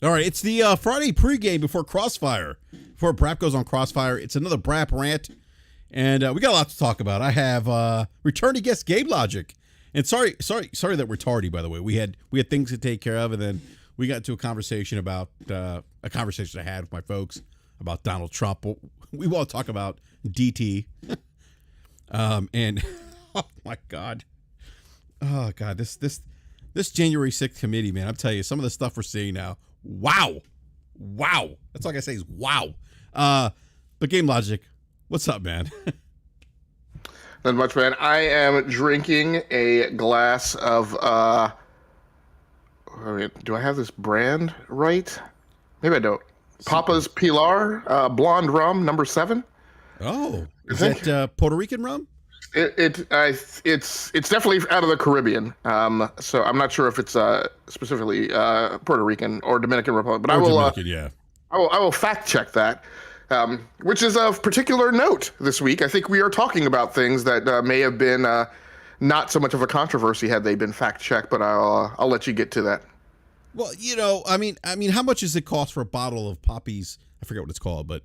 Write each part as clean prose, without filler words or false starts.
All right, it's the Friday pregame before Crossfire. Before BRAP goes on Crossfire, it's another BRAP rant, and we got a lot to talk about. I have returning guest Game Logic, and sorry that we're tardy. By the way, we had things to take care of, and then we got into a conversation about a conversation I had with my folks about Donald Trump. We want to talk about DT, and oh my God, this January 6th committee, man. I'm telling you, some of the stuff we're seeing now. Wow. That's all I can say is wow. But Game Logic, what's up, man? Not much, man. I am drinking a glass of, do I have this brand right? Maybe I don't. Papa's Pilar, blonde rum, number 7. Oh, is that Puerto Rican rum? It's definitely out of the Caribbean. So I'm not sure if it's specifically Puerto Rican or Dominican Republic, but I will fact check that. Which is of particular note this week. I think we are talking about things that may have been not so much of a controversy had they been fact checked, but I'll let you get to that. Well, I mean, how much does it cost for a bottle of Poppy's? I forget what it's called, but.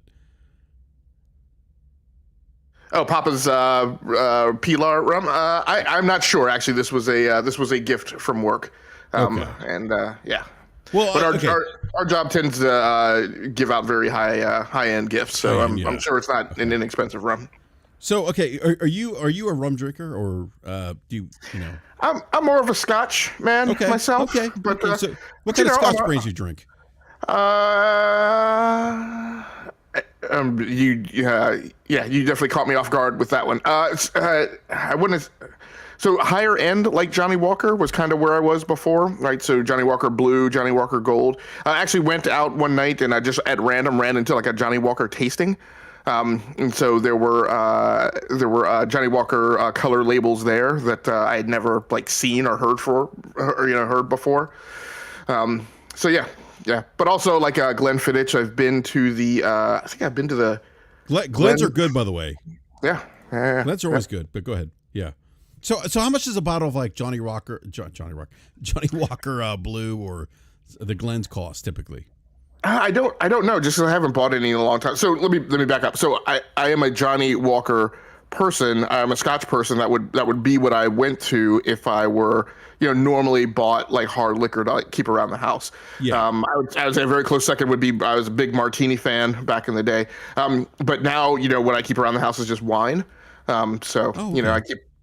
Oh, Papa's Pilar rum. I'm not sure. Actually, this was a gift from work, okay. And yeah. Well, but our job tends to give out very high end gifts, so I'm sure it's not an inexpensive rum. So okay, are you a rum drinker, or do you know? I'm more of a Scotch man myself. Okay, but so what kind of Scotch brands you drink? You definitely caught me off guard with that one. I wouldn't. So higher end, like Johnny Walker, was kind of where I was before, right? So Johnny Walker Blue, Johnny Walker Gold. I actually went out one night and I just at random ran into like a Johnny Walker tasting, and so there were Johnny Walker color labels there that I had never like seen or heard heard before. So yeah, but also like Glenfiddich. I've been to the. I think I've been to the. Glens are good, by the way. Yeah. Glens are always good. But go ahead. Yeah. So how much does a bottle of like Johnny Walker Blue or the Glens cost typically? I don't know. Just 'cause I haven't bought any in a long time. So let me back up. So I am a Johnny Walker person. I'm a Scotch person. That would be what I went to if I were normally bought like hard liquor to like, keep around the house. Yeah. I would say a very close second would be I was a big martini fan back in the day. But now what I keep around the house is just wine. I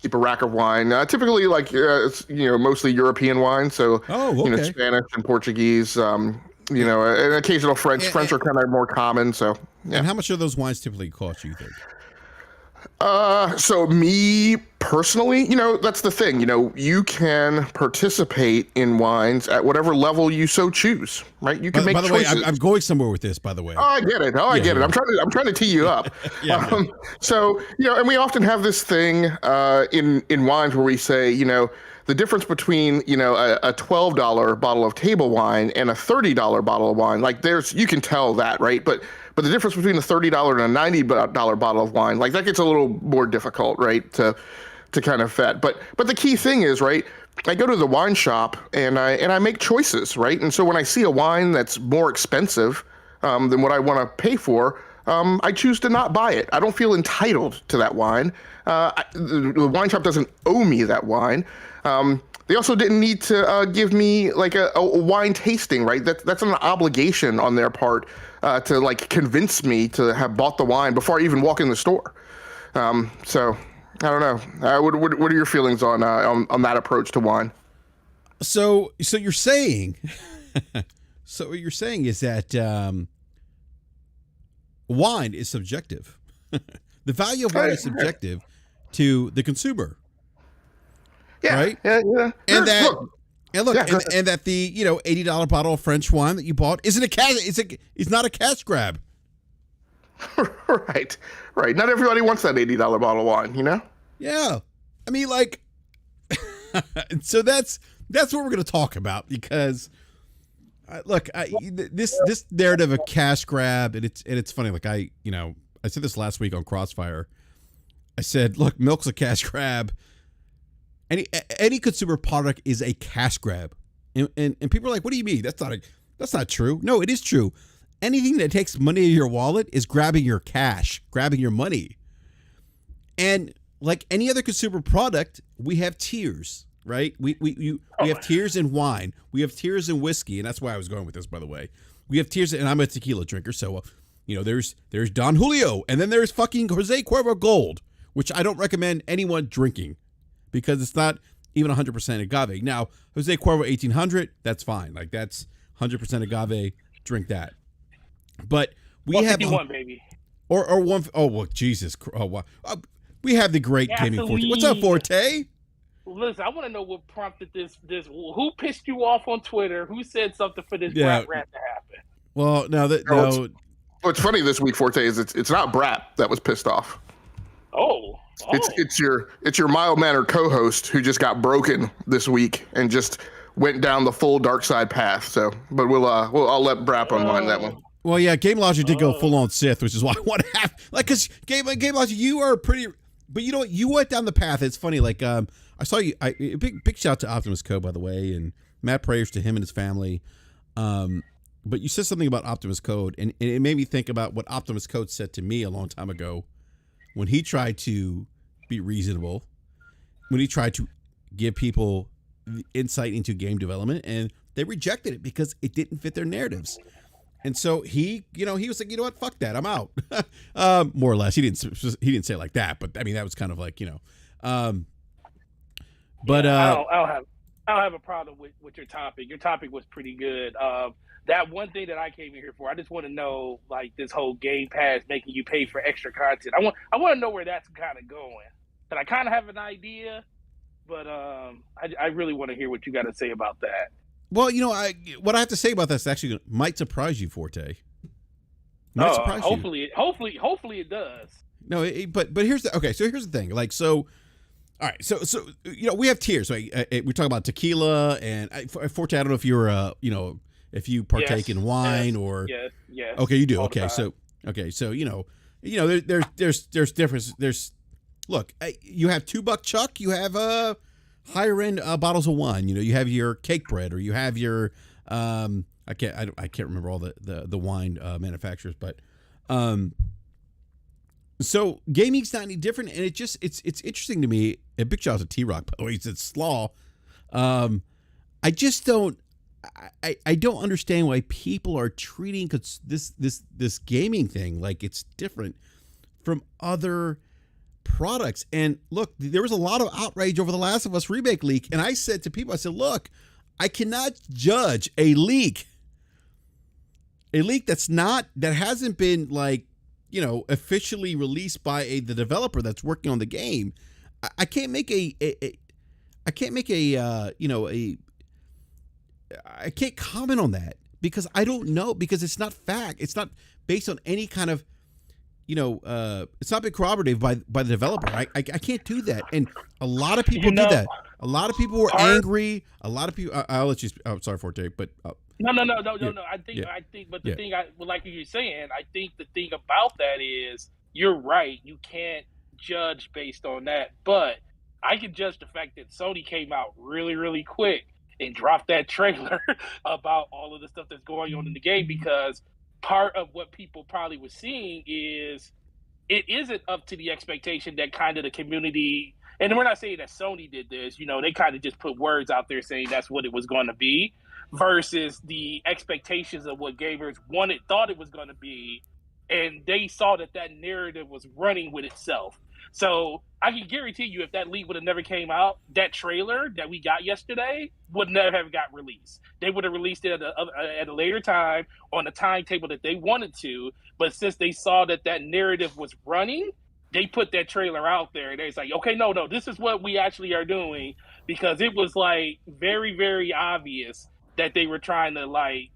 keep a rack of wine. Typically like it's mostly European wine. So Spanish and Portuguese. An occasional French. French are kind of more common. So yeah. And how much do those wines typically cost you think? So me personally, that's the thing, you can participate in wines at whatever level you so choose, right? You can make choices. By the way, I'm going somewhere with this, by the way. Oh, I get it. I get it. I'm trying to tee you up. So, and we often have this thing, in wines where we say, the difference between, a $12 bottle of table wine and a $30 bottle of wine, like you can tell that, right? But the difference between a $30 and a $90 bottle of wine, like that gets a little more difficult, right? To kind of vet. But the key thing is, right? I go to the wine shop and I make choices, right? And so when I see a wine that's more expensive than what I want to pay for, I choose to not buy it. I don't feel entitled to that wine. The wine shop doesn't owe me that wine. They also didn't need to give me like a wine tasting, right? That's an obligation on their part to like convince me to have bought the wine before I even walk in the store. So I don't know. What are your feelings on that approach to wine? So you're saying, what you're saying is that wine is subjective. The value of wine is subjective to the consumer. Yeah. Right. Yeah. And that the $80 bottle of French wine that you bought isn't it's not a cash grab. Right. Not everybody wants that $80 bottle of wine, Yeah. I mean, like, so that's what we're going to talk about because, this narrative of cash grab and it's funny. Like I said this last week on Crossfire. I said, look, milk's a cash grab. Any consumer product is a cash grab, and people are like, what do you mean? That's That's not true. No, it is true. Anything that takes money out of your wallet is grabbing your cash, grabbing your money. And like any other consumer product, we have tiers, right? We have tiers in wine. We have tiers in whiskey, and that's why I was going with this, by the way. We have tiers, and I'm a tequila drinker, so there's Don Julio, and then there's fucking Jose Cuervo Gold, which I don't recommend anyone drinking because it's not even 100% agave. Now, Jose Cuervo 1800, that's fine. Like that's 100% agave. Drink that. But we have baby. Or one. Oh well, Jesus. Oh wow. We have the great gaming Forte. What's up, Forte? Listen, I want to know what prompted this. Who pissed you off on Twitter? Who said something for this BRAP rant to happen? Well, no. What's funny this week, Forte, is it's not BRAP that was pissed off. Oh. It's your mild-mannered co-host who just got broken this week and just went down the full dark side path. So, but I'll let BRAP unwind that one. Well, yeah, Game Logic did go full on Sith, which is why I want to have because Game Logic, you are pretty, but you know what? You went down the path. It's funny, like I saw you. Big shout out to Optimus Code, by the way, and mad prayers to him and his family. But you said something about Optimus Code, and it made me think about what Optimus Code said to me a long time ago when he tried to be reasonable, when he tried to give people insight into game development, and they rejected it because it didn't fit their narratives. And so he was like, you know what, fuck that, I'm out. More or less, he didn't say it like that, but I mean that was kind of like, I don't have a problem with your topic. Your topic was pretty good. That one thing that I came in here for, I just want to know, like this whole GamePass making you pay for extra content. I want to know where that's kind of going. And I kind of have an idea, but I really want to hear what you got to say about that. Well, what I have to say about this actually might surprise you, Forte. Might surprise you. Hopefully it does. No, but here's the thing. Like, so, all right, so we have tiers. Right? We're talking about tequila and Forte. I don't know if you're if you partake in wine or yes. Okay, you do. Okay, so there's difference. Look, you have $2 Chuck. You have higher end bottles of wine. You have your cake bread, or you have your I can't remember all the wine manufacturers, but so gaming's not any different, and it's interesting to me. And big shout out to T-Rock, by the way, he said slaw. I just don't. I don't understand why people are treating this gaming thing like it's different from other products. And look, there was a lot of outrage over the Last of Us remake leak, and I said to people, I said, look, I cannot judge a leak that hasn't been like officially released by the developer that's working on the game. I can't make I can't comment on that because I don't know, because it's not fact. It's not based on any kind of, it's not been corroborated by the developer. I can't do that. And a lot of people did that. A lot of people were angry. A lot of people, I'll let you, sorry, Forte, but. No. I think, but the thing like you're saying, I think the thing about that is you're right. You can't judge based on that, but I can judge the fact that Sony came out really, really quick and dropped that trailer about all of the stuff that's going on in the game, because part of what people probably was seeing is it isn't up to the expectation that kind of the community, and we're not saying that Sony did this, they kind of just put words out there saying that's what it was going to be versus the expectations of what gamers thought it was going to be, and they saw that narrative was running with itself. So I can guarantee you, if that leak would have never came out, that trailer that we got yesterday would never have got released. They would have released it at a later time on a timetable that they wanted to. But since they saw that narrative was running, they put that trailer out there. And it's like, okay, no, this is what we actually are doing, because it was like very, very obvious that they were trying to like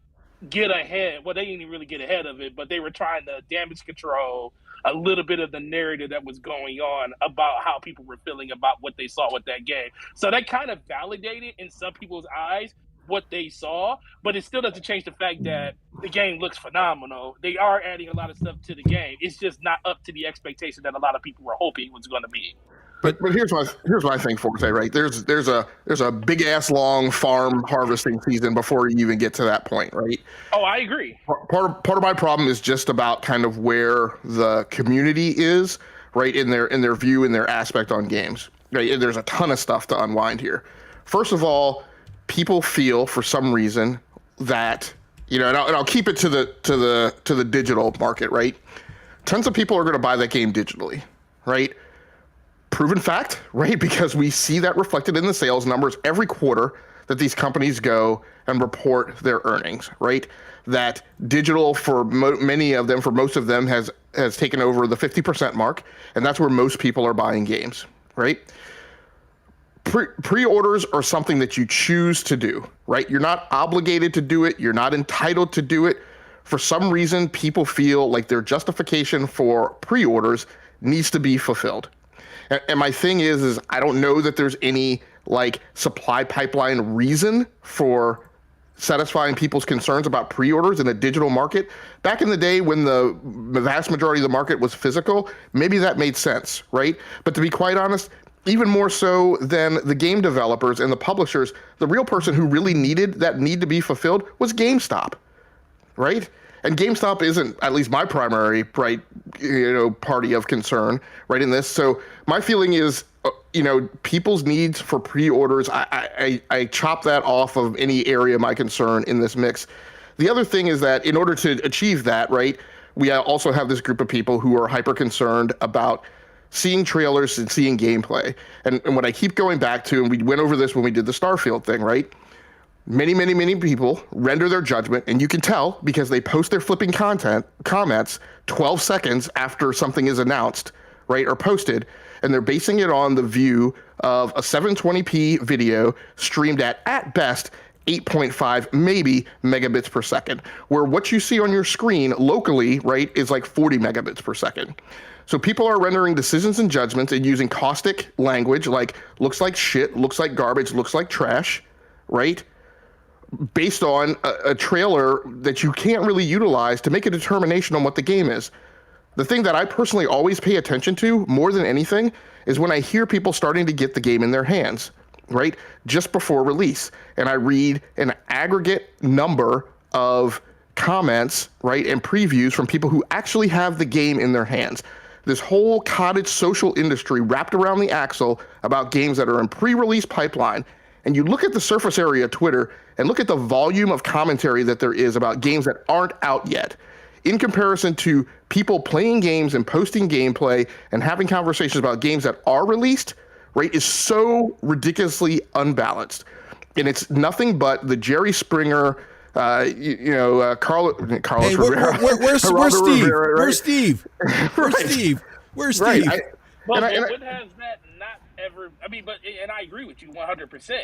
get ahead. Well, they didn't really get ahead of it, but they were trying to damage control a little bit of the narrative that was going on about how people were feeling about what they saw with that game. So that kind of validated in some people's eyes what they saw, but it still doesn't change the fact that the game looks phenomenal. They are adding a lot of stuff to the game. It's just not up to the expectation that a lot of people were hoping it was going to be. But here's my thing, Forte, right? There's a big ass long farm harvesting season before you even get to that point, right? Oh, I agree. Part of my problem is just about kind of where the community is, right, in their view and their aspect on games. Right? And there's a ton of stuff to unwind here. First of all, people feel for some reason that, you know, and I'll keep it to the digital market, right? Tons of people are going to buy that game digitally, right? Proven fact, right? Because we see that reflected in the sales numbers every quarter that these companies go and report their earnings, right? That digital for many of them, for most of them, has taken over the 50% mark, and that's where most people are buying games, right? Pre-orders are something that you choose to do, right? You're not obligated to do it. You're not entitled to do it. For some reason, people feel like their justification for pre-orders needs to be fulfilled. And my thing is I don't know that there's any like supply pipeline reason for satisfying people's concerns about pre-orders in a digital market. Back in the day when the vast majority of the market was physical, maybe that made sense, right? But to be quite honest, even more so than the game developers and the publishers, the real person who really needed that need to be fulfilled was GameStop, right? And GameStop isn't, at least my primary, right, party of concern, right, in this. So my feeling is, people's needs for pre-orders, I chop that off of any area of my concern in this mix. The other thing is that in order to achieve that, right, we also have this group of people who are hyper concerned about seeing trailers and seeing gameplay. And what I keep going back to, and we went over this when we did the Starfield thing, right? Many people render their judgment, and you can tell because they post their flipping comments 12 seconds after something is announced, right, or posted, and they're basing it on the view of a 720p video streamed at best 8.5 maybe megabits per second, where what you see on your screen locally, right, is like 40 megabits per second. So people are rendering decisions and judgments and using caustic language like looks like shit, looks like garbage, looks like trash, right? Based on a trailer that you can't really utilize to make a determination on what the game is. The thing that I personally always pay attention to more than anything is when I hear people starting to get the game in their hands, right? Just before release. And I read an aggregate number of comments, right, and previews from people who actually have the game in their hands. This whole cottage social industry wrapped around the axle about games that are in pre-release pipeline. And you look at the surface area of Twitter and look at the volume of commentary that there is about games that aren't out yet in comparison to people playing games and posting gameplay and having conversations about games that are released, right, is so ridiculously unbalanced. And it's nothing but the Jerry Springer, Carlos hey, Rivera. Where's Steve? Rivera, right? Where's Steve? Where's Right. Steve? Where's Right. Steve? But what has that not ever? I mean, and I agree with you 100%.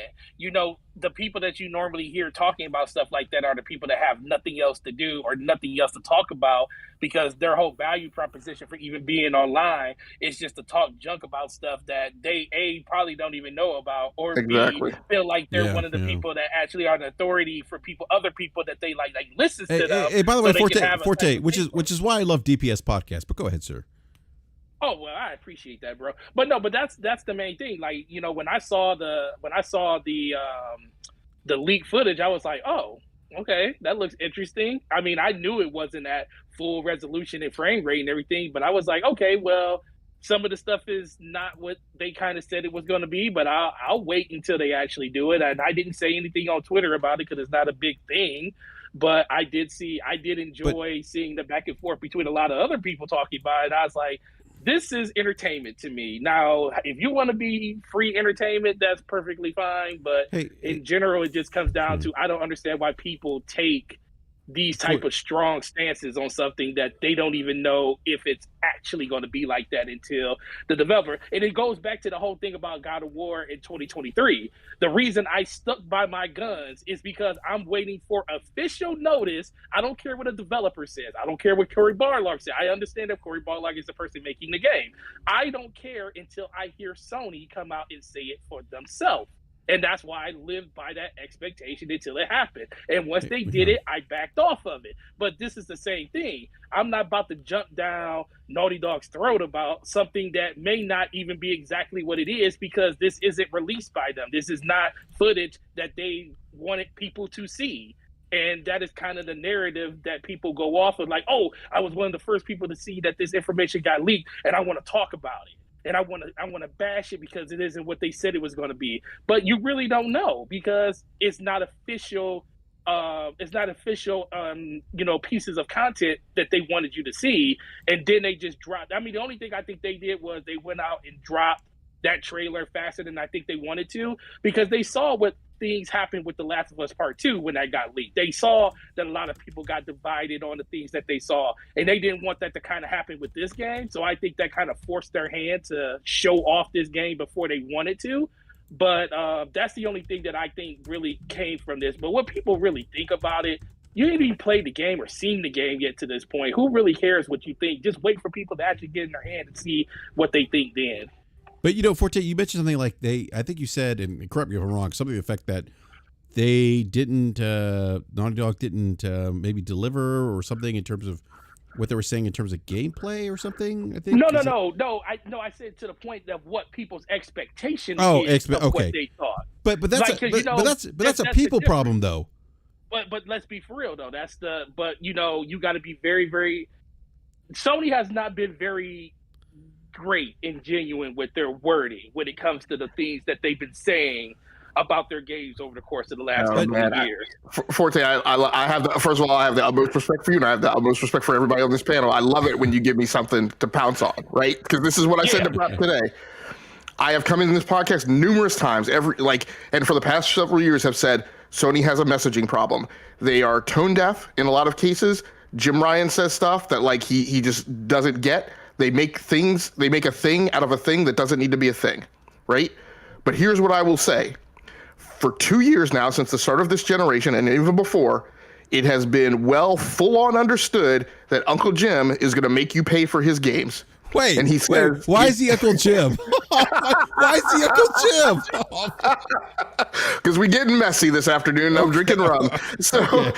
The people that you normally hear talking about stuff like that are the people that have nothing else to do or nothing else to talk about because their whole value proposition for even being online is just to talk junk about stuff that they probably don't even know about, or Exactly. B, feel like they're one of the people that actually are an authority for other people that they like listens to them. Hey, by the way, so Forte, which is why I love DPS podcast. But go ahead, sir. Oh well, I appreciate that, bro. But that's the main thing. Like, when I saw the leaked footage, I was like, oh, okay, that looks interesting. I mean, I knew it wasn't at full resolution and frame rate and everything, but I was like, okay, well, some of the stuff is not what they kind of said it was going to be, but I'll wait until they actually do it. And I didn't say anything on Twitter about it because it's not a big thing. But I did enjoy seeing the back and forth between a lot of other people talking about it. I was like, this is entertainment to me. Now, if you want to be free entertainment, that's perfectly fine. But in general, it just comes down to I don't understand why people take these type of strong stances on something that they don't even know if it's actually going to be like that until the developer. And it goes back to the whole thing about God of War in 2023. The reason I stuck by my guns is because I'm waiting for official notice. I don't care what a developer says. I don't care what Cory Barlog said. I understand that Cory Barlog is the person making the game. I don't care until I hear Sony come out and say it for themselves. And that's why I lived by that expectation until it happened. And once they did it, I backed off of it. But this is the same thing. I'm not about to jump down Naughty Dog's throat about something that may not even be exactly what it is, because this isn't released by them. This is not footage that they wanted people to see. And that is kind of the narrative that people go off of, like, oh, I was one of the first people to see that this information got leaked, and I want to talk about it. And I want to bash it because it isn't what they said it was going to be. But you really don't know, because it's not official. Pieces of content that they wanted you to see. And then they just dropped. I mean, the only thing I think they did was they went out and dropped that trailer faster than I think they wanted to, because they saw what things happened with The Last of Us Part 2 when that got leaked. They saw that a lot of people got divided on the things that they saw, and they didn't want that to kind of happen with this game. So I think that kind of forced their hand to show off this game before they wanted to. But that's the only thing that I think really came from this. But what people really think about it, you ain't even played the game or seen the game yet to this point. Who really cares what you think? Just wait for people to actually get in their hand and see what they think then. But, Forte, you mentioned something like I think you said, and correct me if I'm wrong, something to the effect that they didn't, Naughty Dog didn't maybe deliver or something in terms of what they were saying in terms of gameplay or something, I think? No. I said to the point of what people's expectation is of what they thought. But that's a people problem, though. But let's be for real, though. You got to be very, very. Sony has not been very great and genuine with their wording when it comes to the things that they've been saying about their games over the course of the last couple of years. Forte, I have first of all, I have the utmost respect for you, and I have the utmost respect for everybody on this panel. I love it when you give me something to pounce on, right? Because this is what I said to BRAP today. I have come in this podcast numerous times, and for the past several years have said Sony has a messaging problem. They are tone deaf in a lot of cases. Jim Ryan says stuff that he just doesn't get. They make a thing out of a thing that doesn't need to be a thing, right? But here's what I will say. For 2 years now, since the start of this generation, and even before, it has been full on understood that Uncle Jim is going to make you pay for his games. Wait, why is he Uncle Jim? Why is he Uncle Jim? Because we're getting messy this afternoon. I'm drinking rum. So,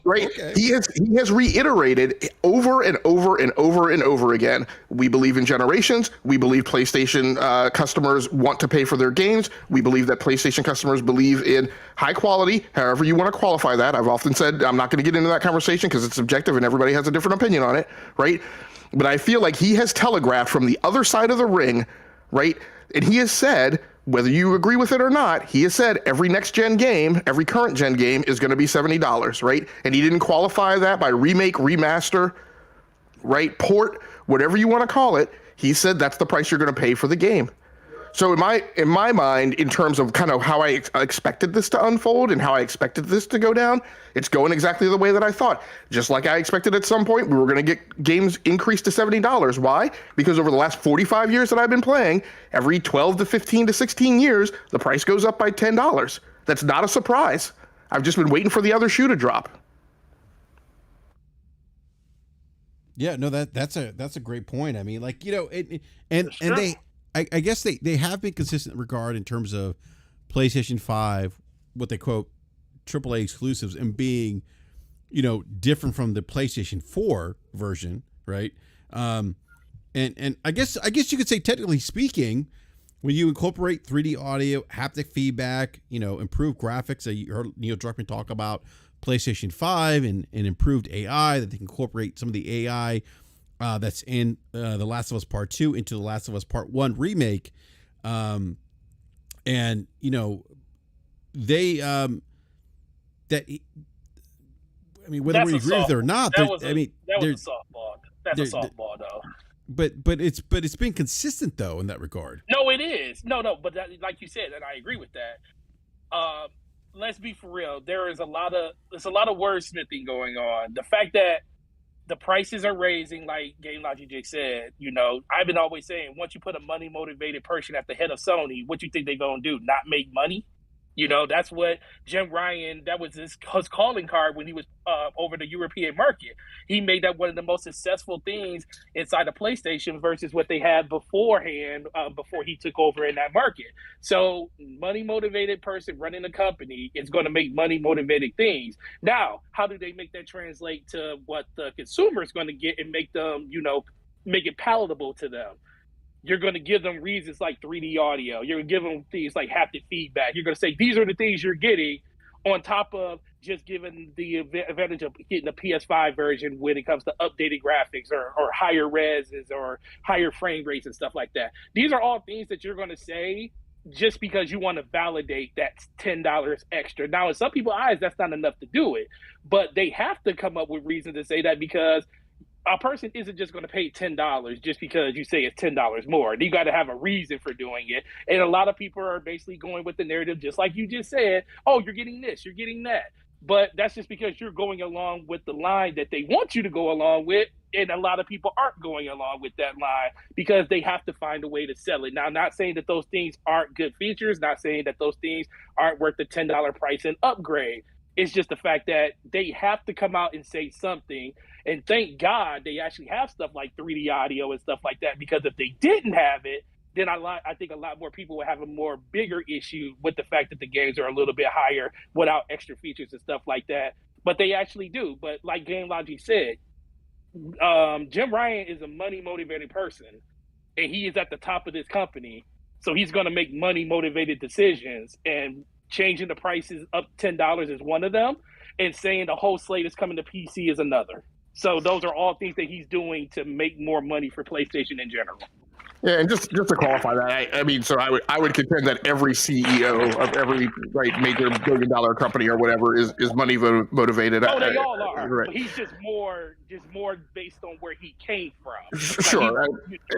right, he has reiterated over and over and over and over again. We believe in generations. We believe PlayStation customers want to pay for their games. We believe that PlayStation customers believe in high quality. However you want to qualify that. I've often said I'm not going to get into that conversation because it's subjective and everybody has a different opinion on it, right? But I feel like he has telegraphed from the other side of the ring, right? And he has said, whether you agree with it or not, he has said every next-gen game, every current-gen game is going to be $70, right? And he didn't qualify that by remake, remaster, right? Port, whatever you want to call it. He said that's the price you're going to pay for the game. So in my mind, in terms of kind of how I expected this to unfold and how I expected this to go down, it's going exactly the way that I thought. Just like I expected at some point, we were going to get games increased to $70. Why? Because over the last 45 years that I've been playing, every 12 to 15 to 16 years, the price goes up by $10. That's not a surprise. I've just been waiting for the other shoe to drop. Yeah, no, that's a great point. I mean, I guess they have been consistent in regard in terms of PlayStation 5, what they quote AAA exclusives, and being, different from the PlayStation 4 version, right? And I guess you could say, technically speaking, when you incorporate 3D audio, haptic feedback, improved graphics, you heard Neil Druckmann talk about PlayStation 5 and improved AI, that they can incorporate some of the AI that's in The Last of Us Part 2 into The Last of Us Part 1 remake. And, they, whether we agree with it or not, that was a softball. That's a softball, though. But it's been consistent, though, in that regard. No, it is. No, but like you said, and I agree with that. Let's be for real. There's a lot of wordsmithing going on. The fact that the prices are raising, like Game Logic just said. I've been always saying, once you put a money motivated person at the head of Sony, what you think they're gonna do? Not make money? You know, that's what Jim Ryan, that was his calling card when he was over the European market. He made that one of the most successful things inside of PlayStation versus what they had beforehand, before he took over in that market. So, money motivated person running a company is going to make money motivated things. Now, how do they make that translate to what the consumer is going to get and make them, you know, make it palatable to them? You're going to give them reasons like 3D audio. You're going to give them things like haptic feedback. You're going to say, these are the things you're getting, on top of just giving the advantage of getting the PS5 version when it comes to updated graphics or higher reses or higher frame rates and stuff like that. These are all things that you're going to say just because you want to validate that $10 extra. Now, in some people's eyes, that's not enough to do it, but they have to come up with reasons to say that, because a person isn't just going to pay $10 just because you say it's $10 more. You got to have a reason for doing it. And a lot of people are basically going with the narrative, just like you just said, oh, you're getting this, you're getting that. But that's just because you're going along with the line that they want you to go along with. And a lot of people aren't going along with that line because they have to find a way to sell it. Now, not saying that those things aren't good features, not saying that those things aren't worth the $10 price and upgrade. It's just the fact that they have to come out and say something. And thank God they actually have stuff like 3D audio and stuff like that, because if they didn't have it, then I think a lot more people would have a more bigger issue with the fact that the games are a little bit higher without extra features and stuff like that. But they actually do. But like Game Logic said, Jim Ryan is a money motivated person, and he is at the top of this company. So he's going to make money motivated decisions, and changing the prices up $10 is one of them, and saying the whole slate is coming to PC is another. So those are all things that he's doing to make more money for PlayStation in general. Yeah, and just to qualify that, I mean, so I would contend that every CEO of every major billion-dollar company or whatever is money motivated. Oh, they all are. Right. But he's just more based on where he came from. Sure,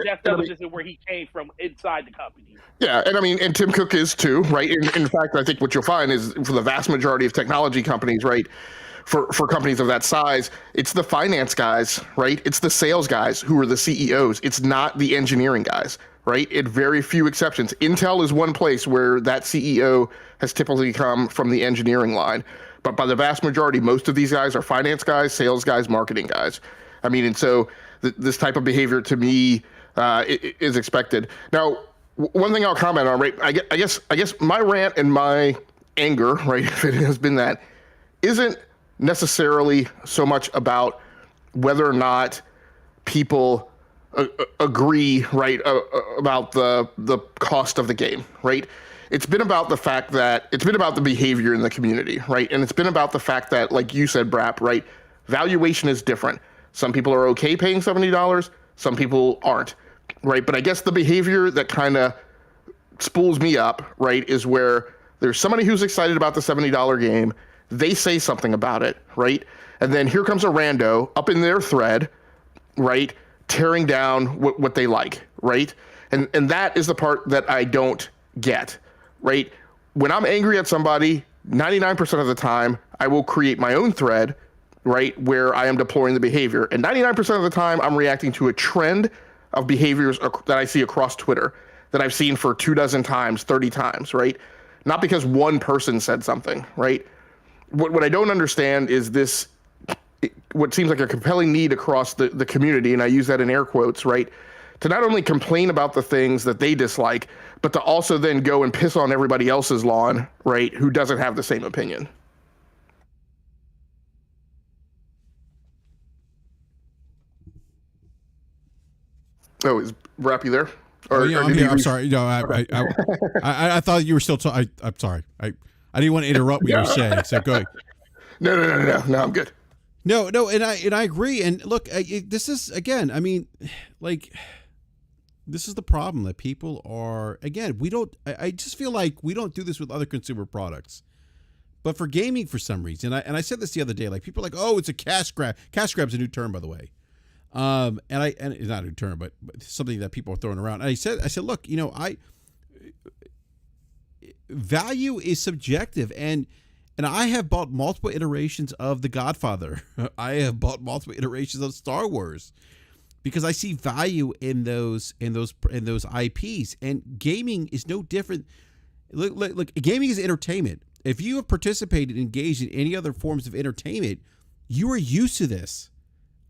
that's just where he came from inside the company. Yeah, and I mean, and Tim Cook is too, right? In fact, I think what you'll find is for the vast majority of technology companies, right? For companies of that size, it's the finance guys, right? It's the sales guys who are the CEOs. It's not the engineering guys, right? It very few exceptions. Intel is one place where that CEO has typically come from the engineering line. But by the vast majority, most of these guys are finance guys, sales guys, marketing guys. I mean, and so this type of behavior to me is expected. Now, one thing I'll comment on, right? I guess my rant and my anger, right, if it has been that, isn't necessarily so much about whether or not people agree, right, about the cost of the game, right? It's been about the fact that it's been about the behavior in the community, right? And it's been about the fact that, like you said, BRAP, right? Valuation is different. Some people are okay paying $70, some people aren't, right? But I guess the behavior that kind of spools me up, right, is where there's somebody who's excited about the $70 game. They say something about it, right? And then here comes a rando up in their thread, right, tearing down what they like, right? And that is the part that I don't get, right? When I'm angry at somebody, 99% of the time, I will create my own thread, right, where I am deploring the behavior. And 99% of the time, I'm reacting to a trend of behaviors that I see across Twitter that I've seen for 24 times, 30 times, right? Not because one person said something, right? What I don't understand is this, what seems like a compelling need across the community, and I use that in air quotes, right, to not only complain about the things that they dislike, but to also then go and piss on everybody else's lawn, right, who doesn't have the same opinion. Oh, is BRAP you there? Or yeah, I'm here. I'm sorry. No, I thought you were still talking. I'm sorry. I didn't want to interrupt what you were saying. So go ahead. No, I'm good. No, and I agree. And look, this is, again, I mean, like, this is the problem that people are, again, I just feel like we don't do this with other consumer products. But for gaming, for some reason, and I said this the other day, like, people are like, oh, it's a cash grab. Cash grab's a new term, by the way. And it's not a new term, but something that people are throwing around. And I said, look, you know, value is subjective, and I have bought multiple iterations of The Godfather. I have bought multiple iterations of Star Wars because I see value in those IPs, and gaming is no different. look, gaming is entertainment. If you have participated, engaged in any other forms of entertainment, you are used to this.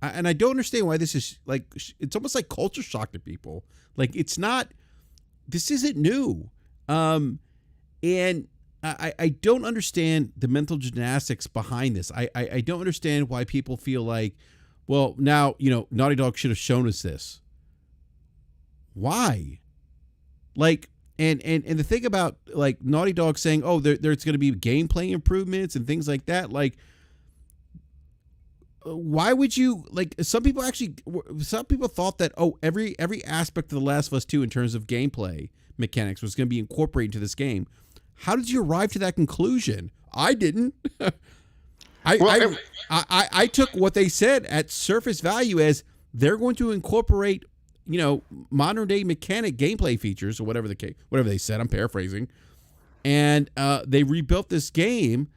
And I don't understand why this is like, it's almost like culture shock to people. Like, it's not, this isn't new. And I don't understand the mental gymnastics behind this. I don't understand why people feel like, well, now, Naughty Dog should have shown us this. Why? Like, and the thing about like Naughty Dog saying, oh, there's going to be gameplay improvements and things like that. Like, why would you, like, some people thought that, oh, every aspect of The Last of Us 2 in terms of gameplay mechanics was going to be incorporated into this game. How did you arrive to that conclusion? I didn't. I took what they said at surface value as they're going to incorporate, modern day mechanic gameplay features or whatever they said. I'm paraphrasing, and they rebuilt this game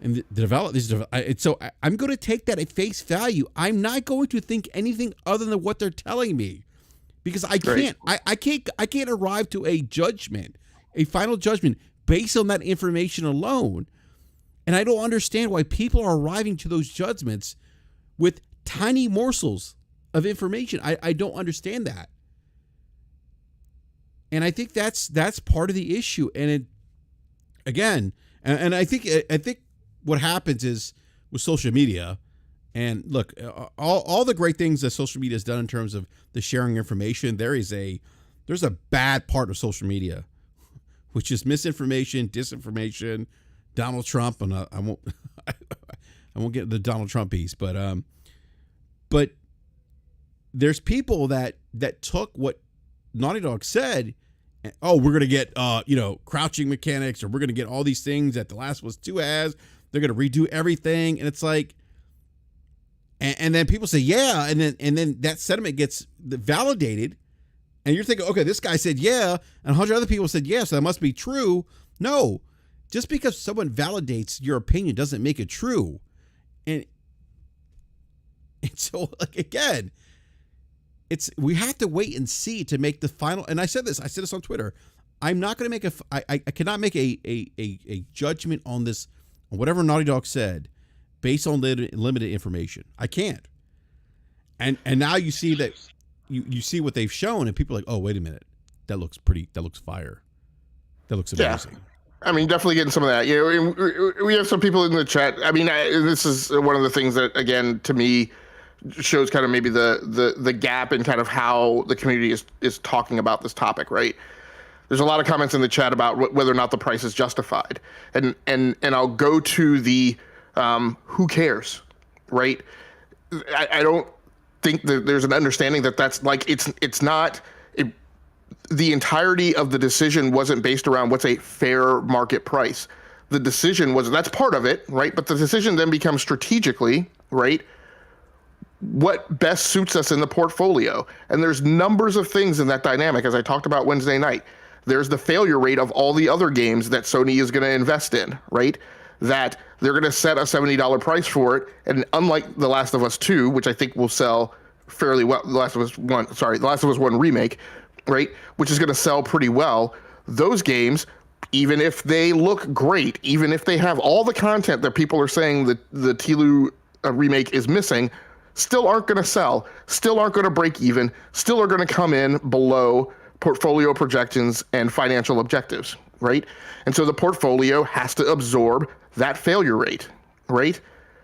and developed this. So I'm going to take that at face value. I'm not going to think anything other than what they're telling me, because I can't. I can't arrive to a judgment, a final judgment based on that information alone. And I don't understand why people are arriving to those judgments with tiny morsels of information. I don't understand that. And I think that's part of the issue. And I think what happens is with social media, and look, all the great things that social media has done in terms of the sharing information, there's a bad part of social media, which is misinformation, disinformation, Donald Trump, and I won't get the Donald Trump piece, but there's people that took what Naughty Dog said, and, oh, we're gonna get crouching mechanics, or we're gonna get all these things that The Last of Us 2 has. They're gonna redo everything, and it's like, and then people say yeah, and then that sentiment gets validated, and you're thinking, okay, this guy said yeah, and 100 other people said yeah, so that must be true. No. Just because someone validates your opinion doesn't make it true. And so, like, again, we have to wait and see to make the final. And I said this on Twitter. I'm not going to make I cannot make a judgment on this, on whatever Naughty Dog said, based on limited information. I can't. And now you see that you see what they've shown, and people are like, oh, wait a minute, that looks fire. That looks amazing. Yeah. I mean, definitely getting some of that. We have some people in the chat. I mean, this is one of the things that, again, to me, shows kind of maybe the gap in kind of how the community is talking about this topic, right? There's a lot of comments in the chat about whether or not the price is justified, and I'll go to the who cares, right? I don't think that there's an understanding that that's like it's not. The entirety of the decision wasn't based around what's a fair market price. The decision that's part of it, right? But the decision then becomes strategically, right? What best suits us in the portfolio? And there's numbers of things in that dynamic, as I talked about Wednesday night. There's the failure rate of all the other games that Sony is going to invest in, right? That they're going to set a $70 price for it. And unlike The Last of Us 2, which I think will sell fairly well, The Last of Us 1 Remake, right, which is going to sell pretty well, those games, even if they look great, even if they have all the content that people are saying that the TLOU remake is missing, still aren't going to sell, still aren't going to break even, still are going to come in below portfolio projections and financial objectives, right? And so the portfolio has to absorb that failure rate, right?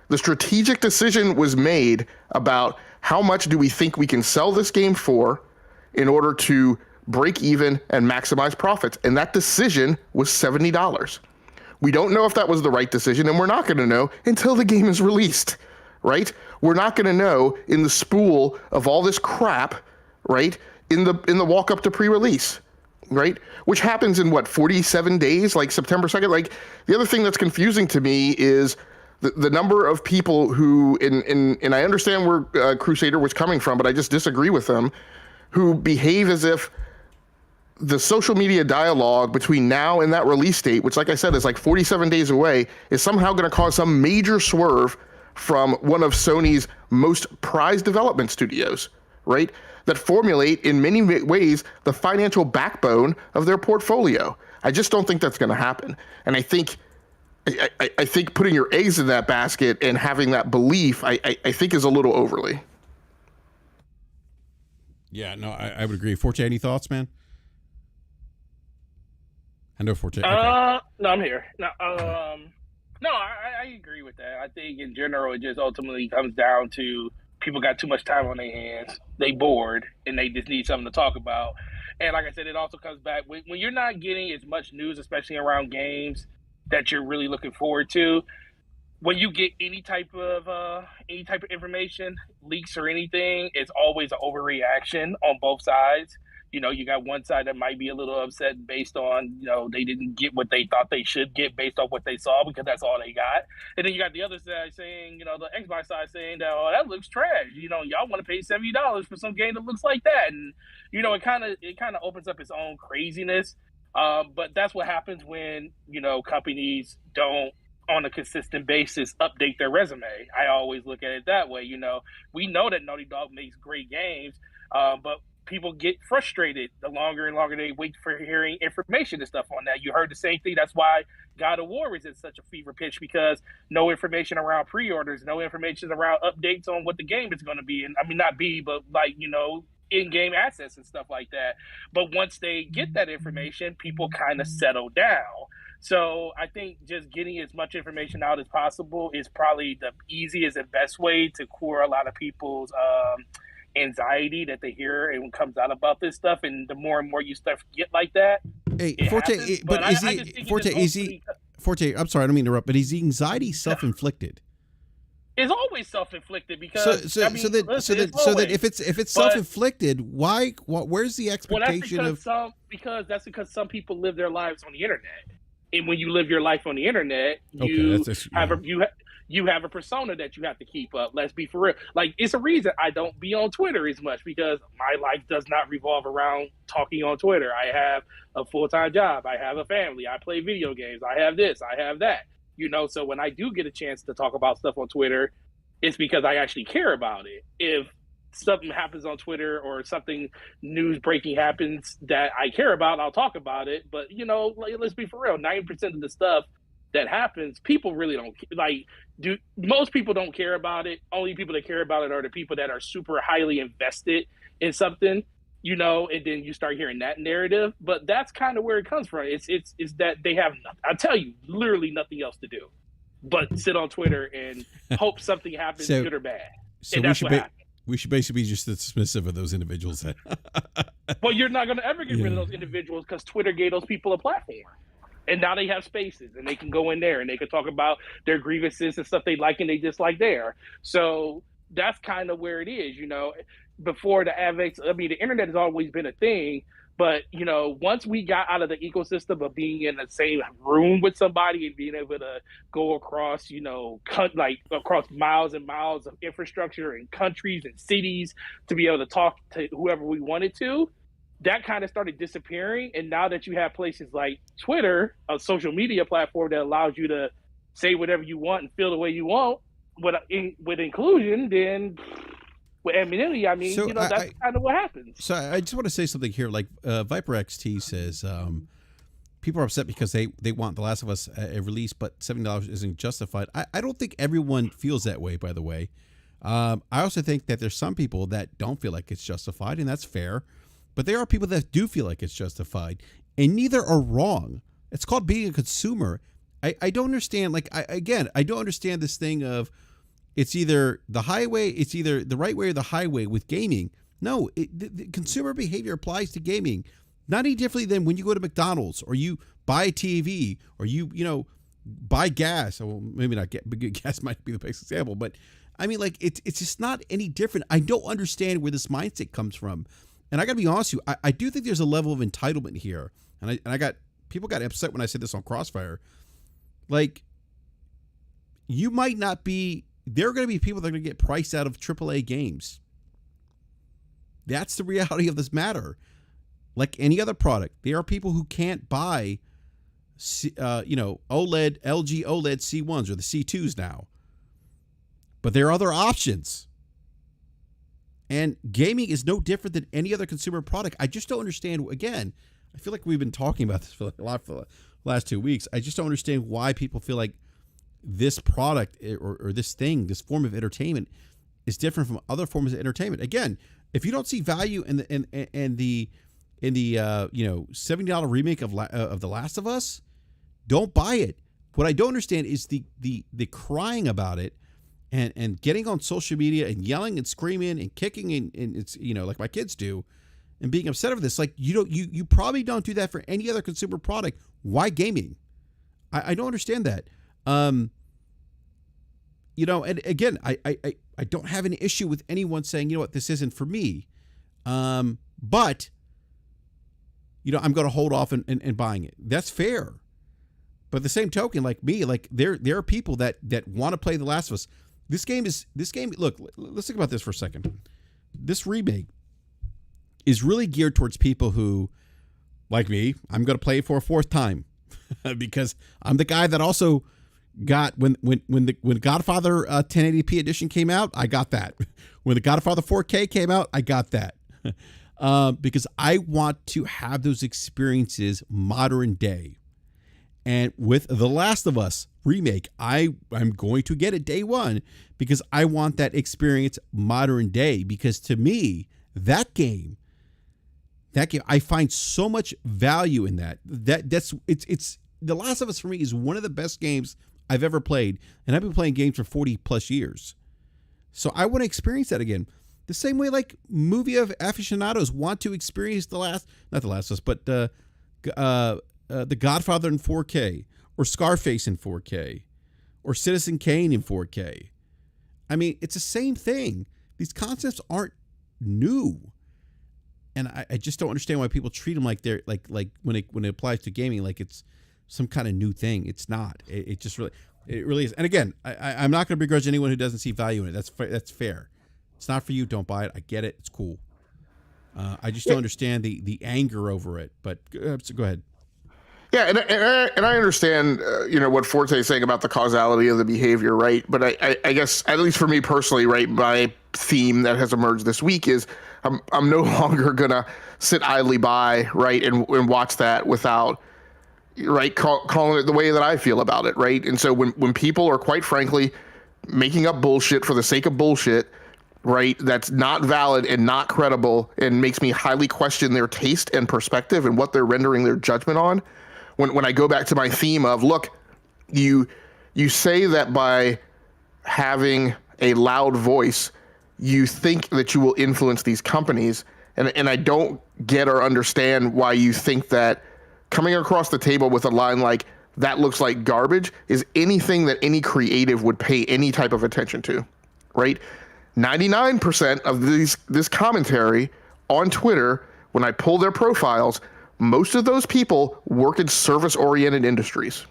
The strategic decision was made about how much do we think we can sell this game for in order to break even and maximize profits. And that decision was $70. We don't know if that was the right decision, and we're not going to know until the game is released, right? We're not going to know in the spool of all this crap, right, in the walk up to pre-release, right? Which happens in 47 days, like September 2nd. Like, the other thing that's confusing to me is the number of people who, and I understand where Crusader was coming from, but I just disagree with them, who behave as if the social media dialogue between now and that release date, which, like I said, is like 47 days away, is somehow going to cause some major swerve from one of Sony's most prized development studios, right? that formulate in many ways the financial backbone of their portfolio. I just don't think that's going to happen. And I think putting your eggs in that basket and having that belief, I think is a little overly. Yeah, no, I would agree. Forte, any thoughts, man? I know Forte. Okay. No, I'm here. No, I agree with that. I think in general, it just ultimately comes down to people got too much time on their hands. They bored, and they just need something to talk about. And like I said, it also comes back when you're not getting as much news, especially around games that you're really looking forward to. When you get any type of information, leaks or anything, it's always an overreaction on both sides. You know, you got one side that might be a little upset based on, you know, they didn't get what they thought they should get based on what they saw because that's all they got. And then you got the other side saying, you know, the Xbox side saying that, oh, that looks trash. You know, y'all want to pay $70 for some game that looks like that. And, you know, it kind of opens up its own craziness. But that's what happens when, you know, companies don't on a consistent basis update their resume. I always look at it that way. You know, we know that Naughty Dog makes great games, but people get frustrated the longer and longer they wait for hearing information and stuff on that. You heard the same thing. That's why God of War is at such a fever pitch, because no information around pre-orders, no information around updates on what the game is going to be. And I mean, not be, but like, you know, in-game assets and stuff like that. But once they get that information, people kind of settle down. So I think just getting as much information out as possible is probably the easiest and best way to cure a lot of people's anxiety that they hear and comes out about this stuff. And the more and more you stuff get like that, hey, Forte, happens. But Forte, I'm sorry, I don't mean to interrupt, but is the anxiety self-inflicted? It's always self-inflicted because so that if it's self-inflicted, where's the expectation because some people live their lives on the internet, and when you live your life on the internet, you have a persona that you have to keep up. Let's be for real. Like, it's a reason I don't be on Twitter as much, because my life does not revolve around talking on Twitter. I have a full-time job. I have a family. I play video games. I have this. I have that. You know, so when I do get a chance to talk about stuff on Twitter, it's because I actually care about it. If something happens on Twitter or something news breaking happens that I care about, I'll talk about it. But, you know, let's be for real. 90% of the stuff that happens, people really don't most people don't care about it. Only people that care about it are the people that are super highly invested in something, you know, and then you start hearing that narrative. But that's kind of where it comes from. It's that they have, I tell you, literally nothing else to do but sit on Twitter and hope something happens, good or bad. So we should basically be just dismissive of those individuals. Well, you're not going to ever get rid of those individuals because Twitter gave those people a platform. And now they have spaces, and they can go in there and they can talk about their grievances and stuff they like and they dislike there. So that's kind of where it is, you know. Before the advent, I mean, the internet has always been a thing, but, you know, once we got out of the ecosystem of being in the same room with somebody and being able to go across, you know, across miles and miles of infrastructure and countries and cities to be able to talk to whoever we wanted to, that kind of started disappearing. And now that you have places like Twitter, a social media platform that allows you to say whatever you want and feel the way you want with inclusion, then with anonymity, I mean, so, you know, that's kind of what happens. So I just want to say something here. Like Viper XT says, people are upset because they want The Last of Us a release, but $70 isn't justified. I don't think everyone feels that way, by the way. I also think that there's some people that don't feel like it's justified, and that's fair. But there are people that do feel like it's justified, and neither are wrong. It's called being a consumer. I don't understand. Like, I don't understand this thing of it's either the highway, it's either the right way or the highway with gaming. No, the consumer behavior applies to gaming, not any differently than when you go to McDonald's or you buy a TV or you buy gas. Well, maybe not gas might be the best example, but I mean, like, it's just not any different. I don't understand where this mindset comes from. And I got to be honest with you, I do think there's a level of entitlement here. And people got upset when I said this on Crossfire. Like, you might not be, there are going to be people that are going to get priced out of AAA games. That's the reality of this matter. Like any other product, there are people who can't buy, LG OLED C1s or the C2s now. But there are other options. And gaming is no different than any other consumer product. I just don't understand. Again, I feel like we've been talking about this for a lot for the last 2 weeks. I just don't understand why people feel like this product or this thing, this form of entertainment, is different from other forms of entertainment. Again, if you don't see value in the $70 remake of The Last of Us, don't buy it. What I don't understand is the crying about it and getting on social media and yelling and screaming and kicking and it's like my kids do and being upset over this. Like you probably don't do that for any other consumer product. Why gaming? I don't understand that. And again, I don't have an issue with anyone saying, you know what, this isn't for me. But I'm going to hold off and buying it. That's fair. But the same token, like me, like there are people that want to play The Last of Us. This game, look, let's think about this for a second. This remake is really geared towards people who, like me, I'm going to play it for a fourth time because I'm the guy that also got when Godfather 1080p edition came out, I got that. When the Godfather 4K came out, I got that. Because I want to have those experiences modern day. And with The Last of Us remake, I'm going to get it day one because I want that experience modern day. Because to me, that game, I find so much value in that. It's The Last of Us for me is one of the best games I've ever played, and I've been playing games for 40 plus years. So I want to experience that again. The same way like movie of aficionados want to experience not The Last of Us, but The Godfather in 4K, or Scarface in 4K, or Citizen Kane in 4K. I mean, it's the same thing. These concepts aren't new. And I just don't understand why people treat them like they're like when it applies to gaming, like it's some kind of new thing. It's not. It really is. And again, I'm not going to begrudge anyone who doesn't see value in it. That's fair. It's not for you. Don't buy it. I get it. It's cool. I just don't understand the anger over it. But so go ahead. Yeah, and I understand, what Forte is saying about the causality of the behavior, right? But I guess, at least for me personally, right, my theme that has emerged this week is I'm no longer gonna sit idly by, right, and watch that without, right, calling it the way that I feel about it, right? And so when people are quite frankly making up bullshit for the sake of bullshit, right, that's not valid and not credible and makes me highly question their taste and perspective and what they're rendering their judgment on. When I go back to my theme of, look, you say that by having a loud voice, you think that you will influence these companies. And I don't get or understand why you think that coming across the table with a line like, that looks like garbage, is anything that any creative would pay any type of attention to, right? 99% of this commentary on Twitter, when I pull their profiles, most of those people work in service-oriented industries.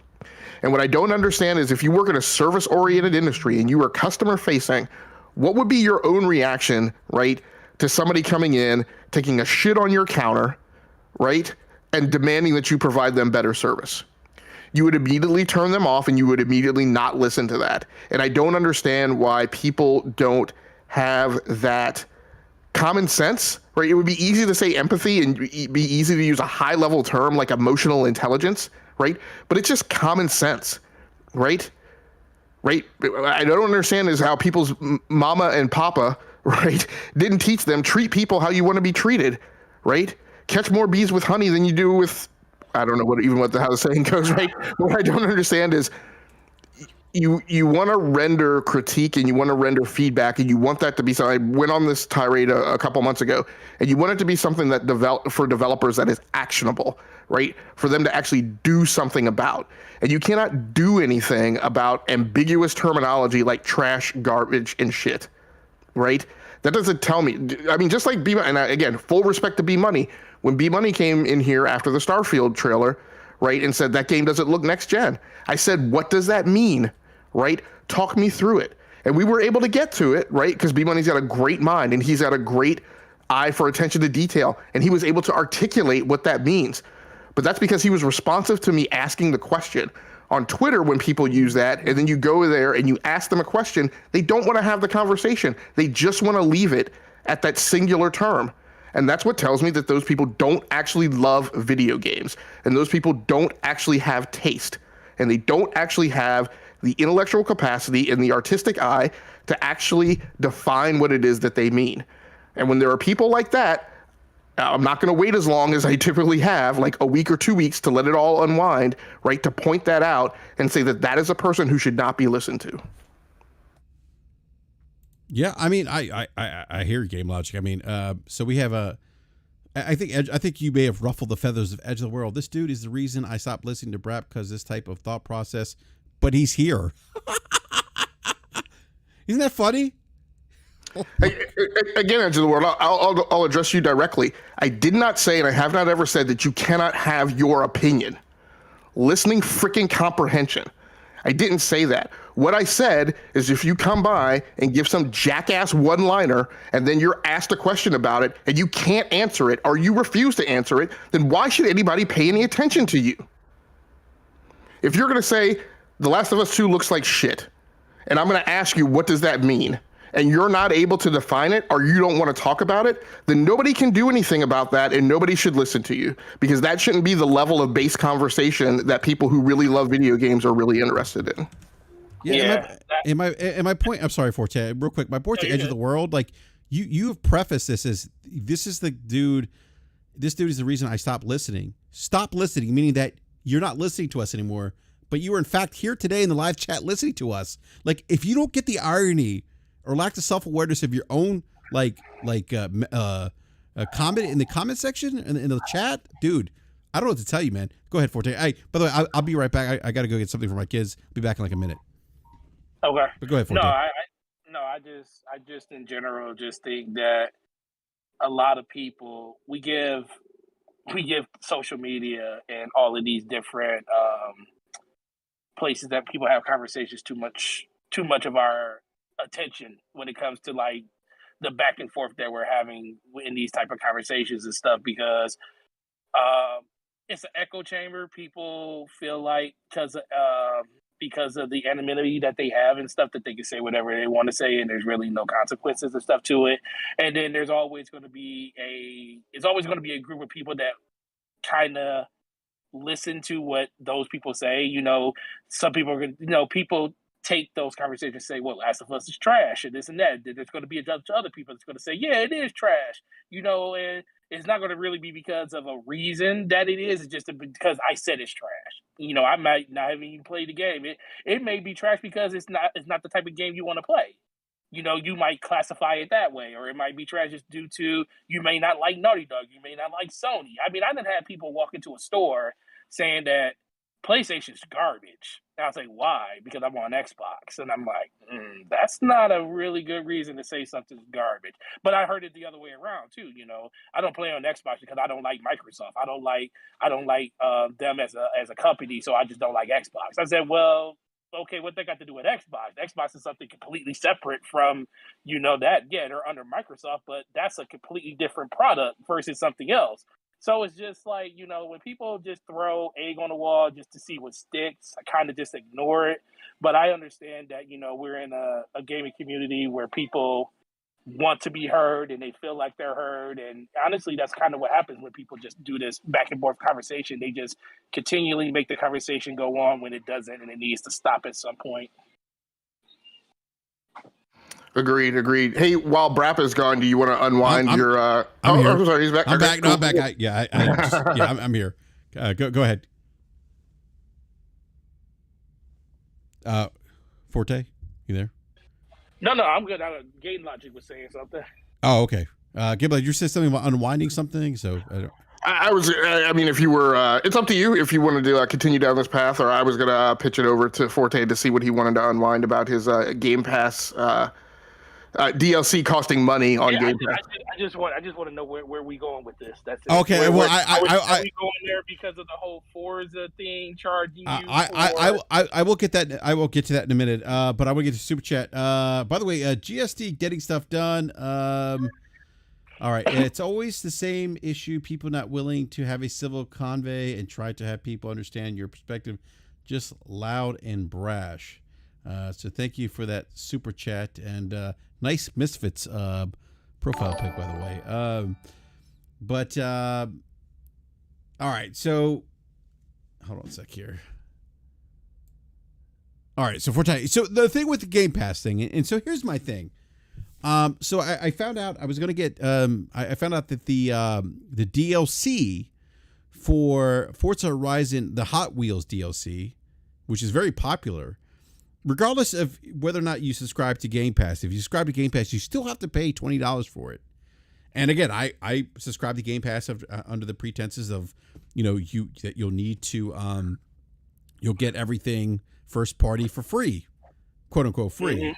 And what I don't understand is if you work in a service-oriented industry and you are customer-facing, what would be your own reaction, right, to somebody coming in, taking a shit on your counter, right, and demanding that you provide them better service? You would immediately turn them off and you would immediately not listen to that. And I don't understand why people don't have that common sense, right? It would be easy to say empathy and be easy to use a high-level term like emotional intelligence, right? But it's just common sense, right? Right? I don't understand is how people's mama and papa, right, didn't teach them treat people how you want to be treated, right? Catch more bees with honey than you do with, I don't know how the saying goes, right? What I don't understand is you want to render critique and you want to render feedback and you want that to be something. I went on this tirade a couple months ago, and you want it to be something that for developers that is actionable, right? For them to actually do something about. And you cannot do anything about ambiguous terminology like trash, garbage, and shit, right? That doesn't tell me. I mean, just like again, full respect to B Money. When B Money came in here after the Starfield trailer, right, and said that game doesn't look next gen, I said, what does that mean? Right? Talk me through it. And we were able to get to it, right? Because B-Money's got a great mind and he's got a great eye for attention to detail. And he was able to articulate what that means. But that's because he was responsive to me asking the question. On Twitter, when people use that, and then you go there and you ask them a question, they don't want to have the conversation. They just want to leave it at that singular term. And that's what tells me that those people don't actually love video games. And those people don't actually have taste. And they don't actually have the intellectual capacity and the artistic eye to actually define what it is that they mean. And when there are people like that, I'm not going to wait as long as I typically have, like a week or 2 weeks, to let it all unwind, right? To point that out and say that that is a person who should not be listened to. Yeah, I mean, I hear Game Logic. I mean, so we have I think you may have ruffled the feathers of Edge of the World. This dude is the reason I stopped listening to BRAP, because this type of thought process. But he's here. Isn't that funny? Again, Edge of the World, I'll address you directly. I did not say, and I have not ever said, that you cannot have your opinion. Listening freaking comprehension. I didn't say that. What I said is, if you come by and give some jackass one-liner and then you're asked a question about it and you can't answer it, or you refuse to answer it, then why should anybody pay any attention to you? If you're going to say The Last of Us 2 looks like shit, and I'm going to ask you, what does that mean? And you're not able to define it, or you don't want to talk about it, then nobody can do anything about that, and nobody should listen to you, because that shouldn't be the level of base conversation that people who really love video games are really interested in. Yeah. And my point, I'm sorry, Forte, real quick, my point to Edge of the World, like you have prefaced this as, this is the dude, this dude is the reason I stopped listening. Stop listening, meaning that you're not listening to us anymore, but you were in fact here today in the live chat listening to us. Like, if you don't get the irony or lack of self-awareness of your own comment in the comment section in the chat, dude, I don't know what to tell you, man. Go ahead, Forte. Hey, by the way, I'll be right back. I got to go get something for my kids. Be back in like a minute. Okay. But go ahead, Forte. I just in general just think that a lot of people, we give social media and all of these different places that people have conversations too much of our attention when it comes to like the back and forth that we're having in these type of conversations and stuff, because it's an echo chamber. People feel like because of the anonymity that they have and stuff, that they can say whatever they want to say, and there's really no consequences and stuff to it. And then there's always going to be a group of people that kind of listen to what those people say. You know, some people are going to, people take those conversations and say, well, Last of Us is trash and this and that. There's going to be a bunch of other people that's going to say, yeah, it is trash, and it's not going to really be because of a reason that it is. It's just because I said it's trash. I might not have even played the game. It may be trash because it's not the type of game you want to play. You might classify it that way, or it might be trash just due to you may not like Naughty Dog, you may not like Sony. I mean, I done had people walk into a store saying that PlayStation's garbage. And I was like, why? Because I'm on Xbox. And I'm like, that's not a really good reason to say something's garbage. But I heard it the other way around too. I don't play on Xbox because I don't like Microsoft. I don't like them as a company, so I just don't like Xbox. I said, well, okay, what they got to do with Xbox? Xbox is something completely separate from, that. Yeah, they're under Microsoft, but that's a completely different product versus something else. So it's just like, when people just throw egg on the wall just to see what sticks, I kind of just ignore it. But I understand that, we're in a gaming community where people want to be heard and they feel like they're heard. And honestly, that's kind of what happens when people just do this back and forth conversation. They just continually make the conversation go on when it doesn't, and it needs to stop at some point. Agreed. Hey, while BRAP is gone, do you want to unwind your? I'm here. I'm sorry, he's back. I'm Okay, back. cool, No, I'm back. cool. I'm here. Go ahead. Forte, you there? No, I'm good. Game Logic was saying something. Oh, okay. Giblet, you said something about unwinding something, so I don't. I mean, if you were, it's up to you if you wanted to continue down this path, or I was going to pitch it over to Forte to see what he wanted to unwind about his Game Pass DLC costing money on Game Pass. I just want to know where we going with this. That's it. Okay. Are we going there because of the whole Forza thing charging you? I will get that. I will get to that in a minute. But I will get to super chat. By the way, GSD getting stuff done. All right. It's always the same issue. People not willing to have a civil convey and try to have people understand your perspective. just loud and brash. So thank you for that super chat and nice Misfits profile pic, by the way. All right, so hold on a sec here. All right, so the thing with the Game Pass thing, and so here's my thing. So I found out I was going to get. I found out that the DLC for Forza Horizon, the Hot Wheels DLC, which is very popular, regardless of whether or not you subscribe to Game Pass. If you subscribe to Game Pass, you still have to pay $20 for it. And again, I subscribe to Game Pass under the pretenses of, that you'll need to you'll get everything first party for free, quote unquote free.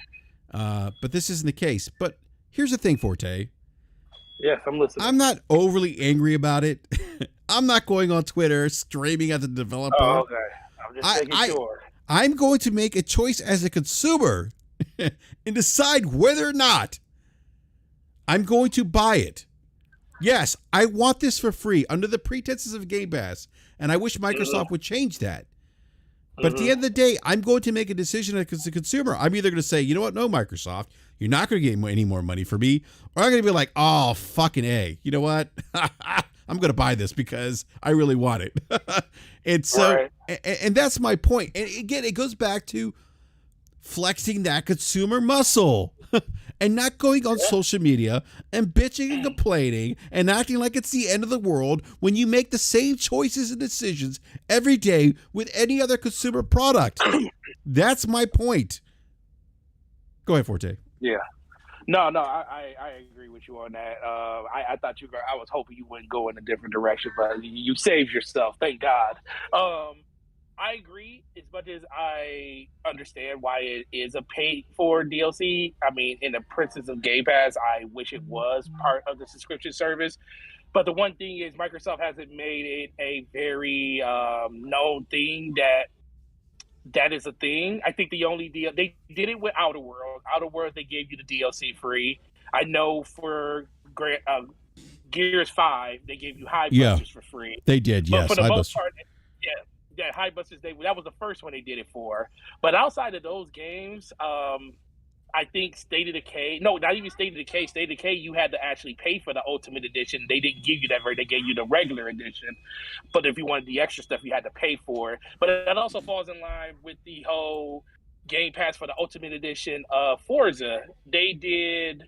Mm-hmm. But this isn't the case. But here's the thing, Forte. Yes, I'm listening. I'm not overly angry about it. I'm not going on Twitter screaming at the developer. Oh, okay. I'm just making sure. I'm going to make a choice as a consumer and decide whether or not I'm going to buy it. Yes, I want this for free under the pretenses of Game Pass, and I wish Microsoft would change that. But at the end of the day, I'm going to make a decision as a consumer. I'm either going to say, you know what, no, Microsoft, you're not going to get any more money from me, or I'm going to be like, oh, fucking A. You know what? I'm going to buy this because I really want it. And so, and that's my point. And again, it goes back to flexing that consumer muscle and not going on social media and bitching and complaining and acting like it's the end of the world when you make the same choices and decisions every day with any other consumer product. That's my point. Go ahead, Forte. Yeah. No, I agree with you on that. I thought I was hoping you wouldn't go in a different direction, but you saved yourself. Thank God. I agree as much as I understand why it is a paid for DLC. I mean, in the principles of Game Pass, I wish it was part of the subscription service. But the one thing is Microsoft hasn't made it a very known thing that is a thing. I think the only deal they did it with Outer World. Outer World, they gave you the DLC free. I know for Gears 5, they gave you High Busters for free. They did, yes. But for the most part, yeah, High Busters, that was the first one they did it for. But outside of those games, I think State of Decay, no, not even State of Decay. State of Decay, you had to actually pay for the Ultimate Edition. They didn't give you that, they gave you the regular edition. But if you wanted the extra stuff, you had to pay for it. But that also falls in line with the whole Game Pass for the Ultimate Edition of Forza. They did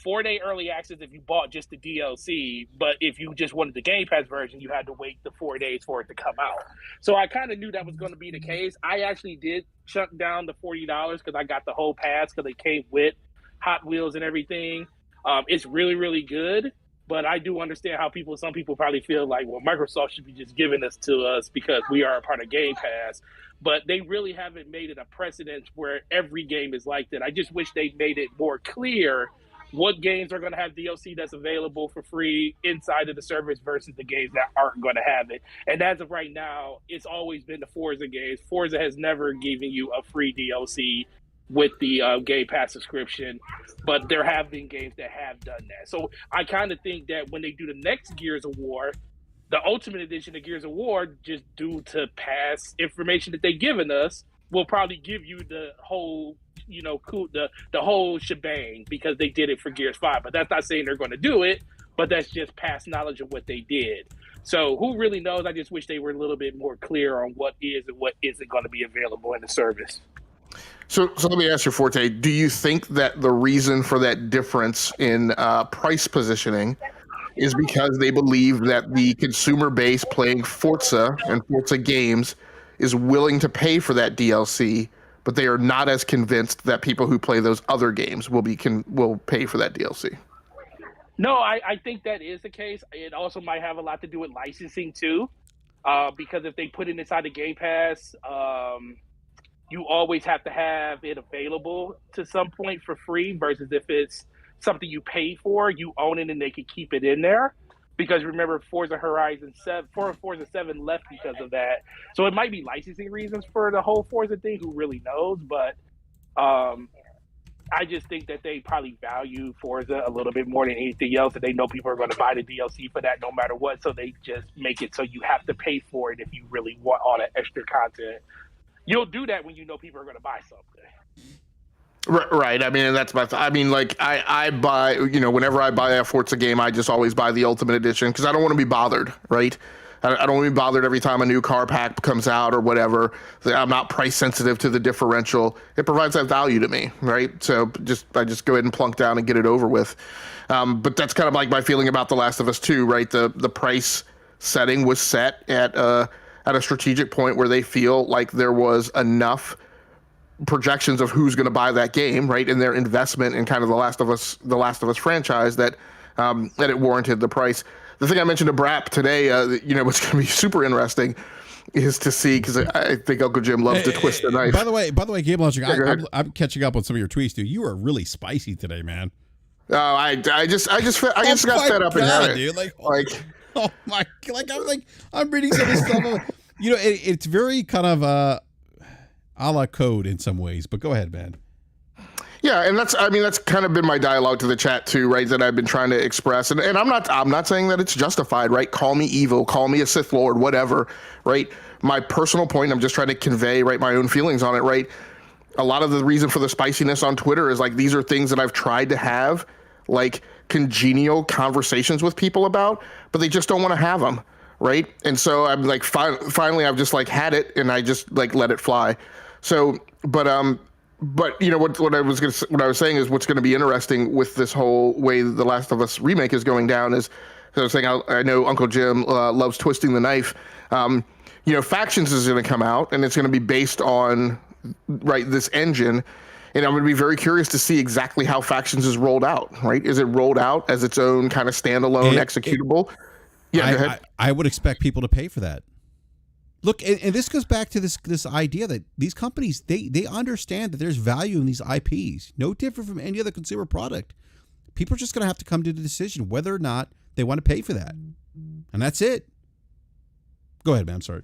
4-day early access if you bought just the DLC, but if you just wanted the Game Pass version, you had to wait the 4 days for it to come out. So I kind of knew that was going to be the case. I actually did chunk down the $40 because I got the whole pass because it came with Hot Wheels and everything. It's really, really good, but I do understand how some people probably feel like, well, Microsoft should be just giving this to us because we are a part of Game Pass. But they really haven't made it a precedent where every game is like that. I just wish they made it more clear what games are going to have DLC that's available for free inside of the service versus the games that aren't going to have it. And as of right now, it's always been the Forza games. Forza has never given you a free DLC with the Game Pass subscription, but there have been games that have done that. So I kind of think that when they do the next Gears of War, the Ultimate Edition of Gears of War, just due to past information that they've given us, will probably give you the whole the whole shebang because they did it for Gears 5. But that's not saying they're going to do it, but that's just past knowledge of what they did. So who really knows? I just wish they were a little bit more clear on what is and what isn't going to be available in the service. So let me ask you, Forte, do you think that the reason for that difference in price positioning is because they believe that the consumer base playing Forza and Forza games is willing to pay for that DLC, but they are not as convinced that people who play those other games will pay for that DLC? No, I think that is the case. It also might have a lot to do with licensing too, because if they put it inside the Game Pass, you always have to have it available to some point for free versus if it's something you pay for, you own it and they can keep it in there. Because remember, Forza 7 left because of that. So it might be licensing reasons for the whole Forza thing, who really knows, but I just think that they probably value Forza a little bit more than anything else, and they know people are going to buy the DLC for that no matter what, so they just make it so you have to pay for it if you really want all that extra content. You'll do that when you know people are going to buy something. Right. I mean, that's my. I mean, like I buy. You know, whenever I buy a Forza game, I just always buy the Ultimate Edition because I don't want to be bothered. Right. I don't want to be bothered every time a new car pack comes out or whatever. I'm not price sensitive to the differential. It provides that value to me. Right. So I just go ahead and plunk down and get it over with. But that's kind of like my feeling about The Last of Us 2. Right. The price setting was set at a strategic point where they feel like there was enough projections of who's going to buy that game, right, and their investment in kind of the Last of Us franchise that it warranted the price. The thing I mentioned to BRAP today, what's going to be super interesting is to see, because I think Uncle Jim loves to twist the knife. By the way, Game Logic, I'm catching up on some of your tweets, dude. You are really spicy today, man. I just got fed up and had it, dude. Like, oh my, I'm reading some of this stuff. You know, it's very kind of a la code in some ways, but go ahead, man. Yeah, and that's kind of been my dialogue to the chat too, right? That I've been trying to express, and I'm not saying that it's justified, right? Call me evil, call me a Sith Lord, whatever, right? My personal point, I'm just trying to convey, right, my own feelings on it, right? A lot of the reason for the spiciness on Twitter is like these are things that I've tried to have like congenial conversations with people about, but they just don't want to have them, right? And so I'm like, finally, I've just like had it, and I just like let it fly. So, but you know what I was saying is what's going to be interesting with this whole way The Last of Us remake is going down is, as I was saying, I know Uncle Jim loves twisting the knife. Factions is going to come out, and it's going to be based on this engine, and I'm going to be very curious to see exactly how Factions is rolled out. Right? Is it rolled out as its own kind of standalone executable? Yeah, go ahead. I would expect people to pay for that. Look, and this goes back to this idea that these companies, they understand that there's value in these IPs, no different from any other consumer product. People are just going to have to come to the decision whether or not they want to pay for that. And that's it. Go ahead, man. I'm sorry.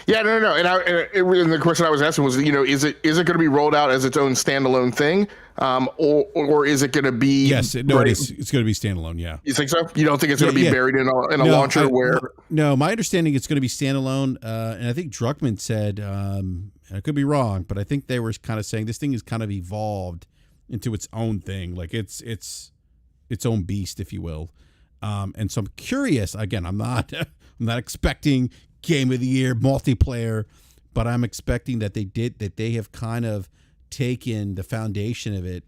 Yeah, no. And the question I was asking was, is it going to be rolled out as its own standalone thing, or is it going to be? Yes, no, it is. It's going to be standalone. Yeah. You think so? You don't think it's going to be buried in a launcher where? No, my understanding it's going to be standalone, and I think Druckmann said, and I could be wrong, but I think they were kind of saying this thing is kind of evolved into its own thing, like it's its own beast, if you will. And so I'm curious. Again, I'm not expecting Game of the Year multiplayer, but I'm expecting that they have kind of taken the foundation of it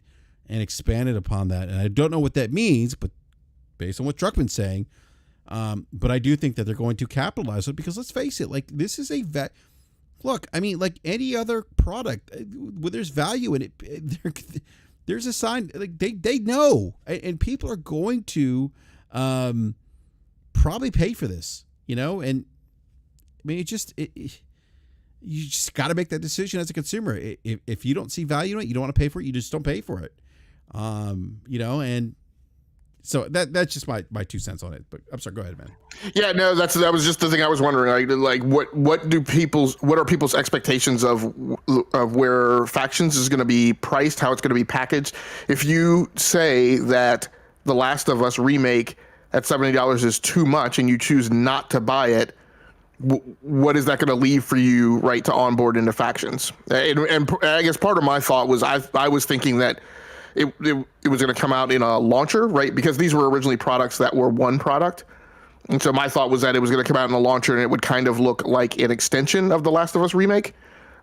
and expanded upon that. And I don't know what that means, but based on what Druckmann's saying, but I do think that they're going to capitalize on it, because let's face it, like this is look, I mean, like any other product, where there's value in it, there's a sign, like they know, and people are going to probably pay for this, and I mean, you just got to make that decision as a consumer. If you don't see value in it, you don't want to pay for it, you just don't pay for it. And so that's just my 2 cents on it. But I'm sorry, go ahead, man. Yeah, no, that was just the thing I was wondering. Like what are people's expectations of where Factions is going to be priced, how it's going to be packaged? If you say that The Last of Us remake at $70 is too much, and you choose not to buy it, what is that going to leave for you, right, to onboard into Factions? And I guess part of my thought was I was thinking that it was going to come out in a launcher, right? Because these were originally products that were one product. And so my thought was that it was going to come out in a launcher, and it would kind of look like an extension of The Last of Us remake.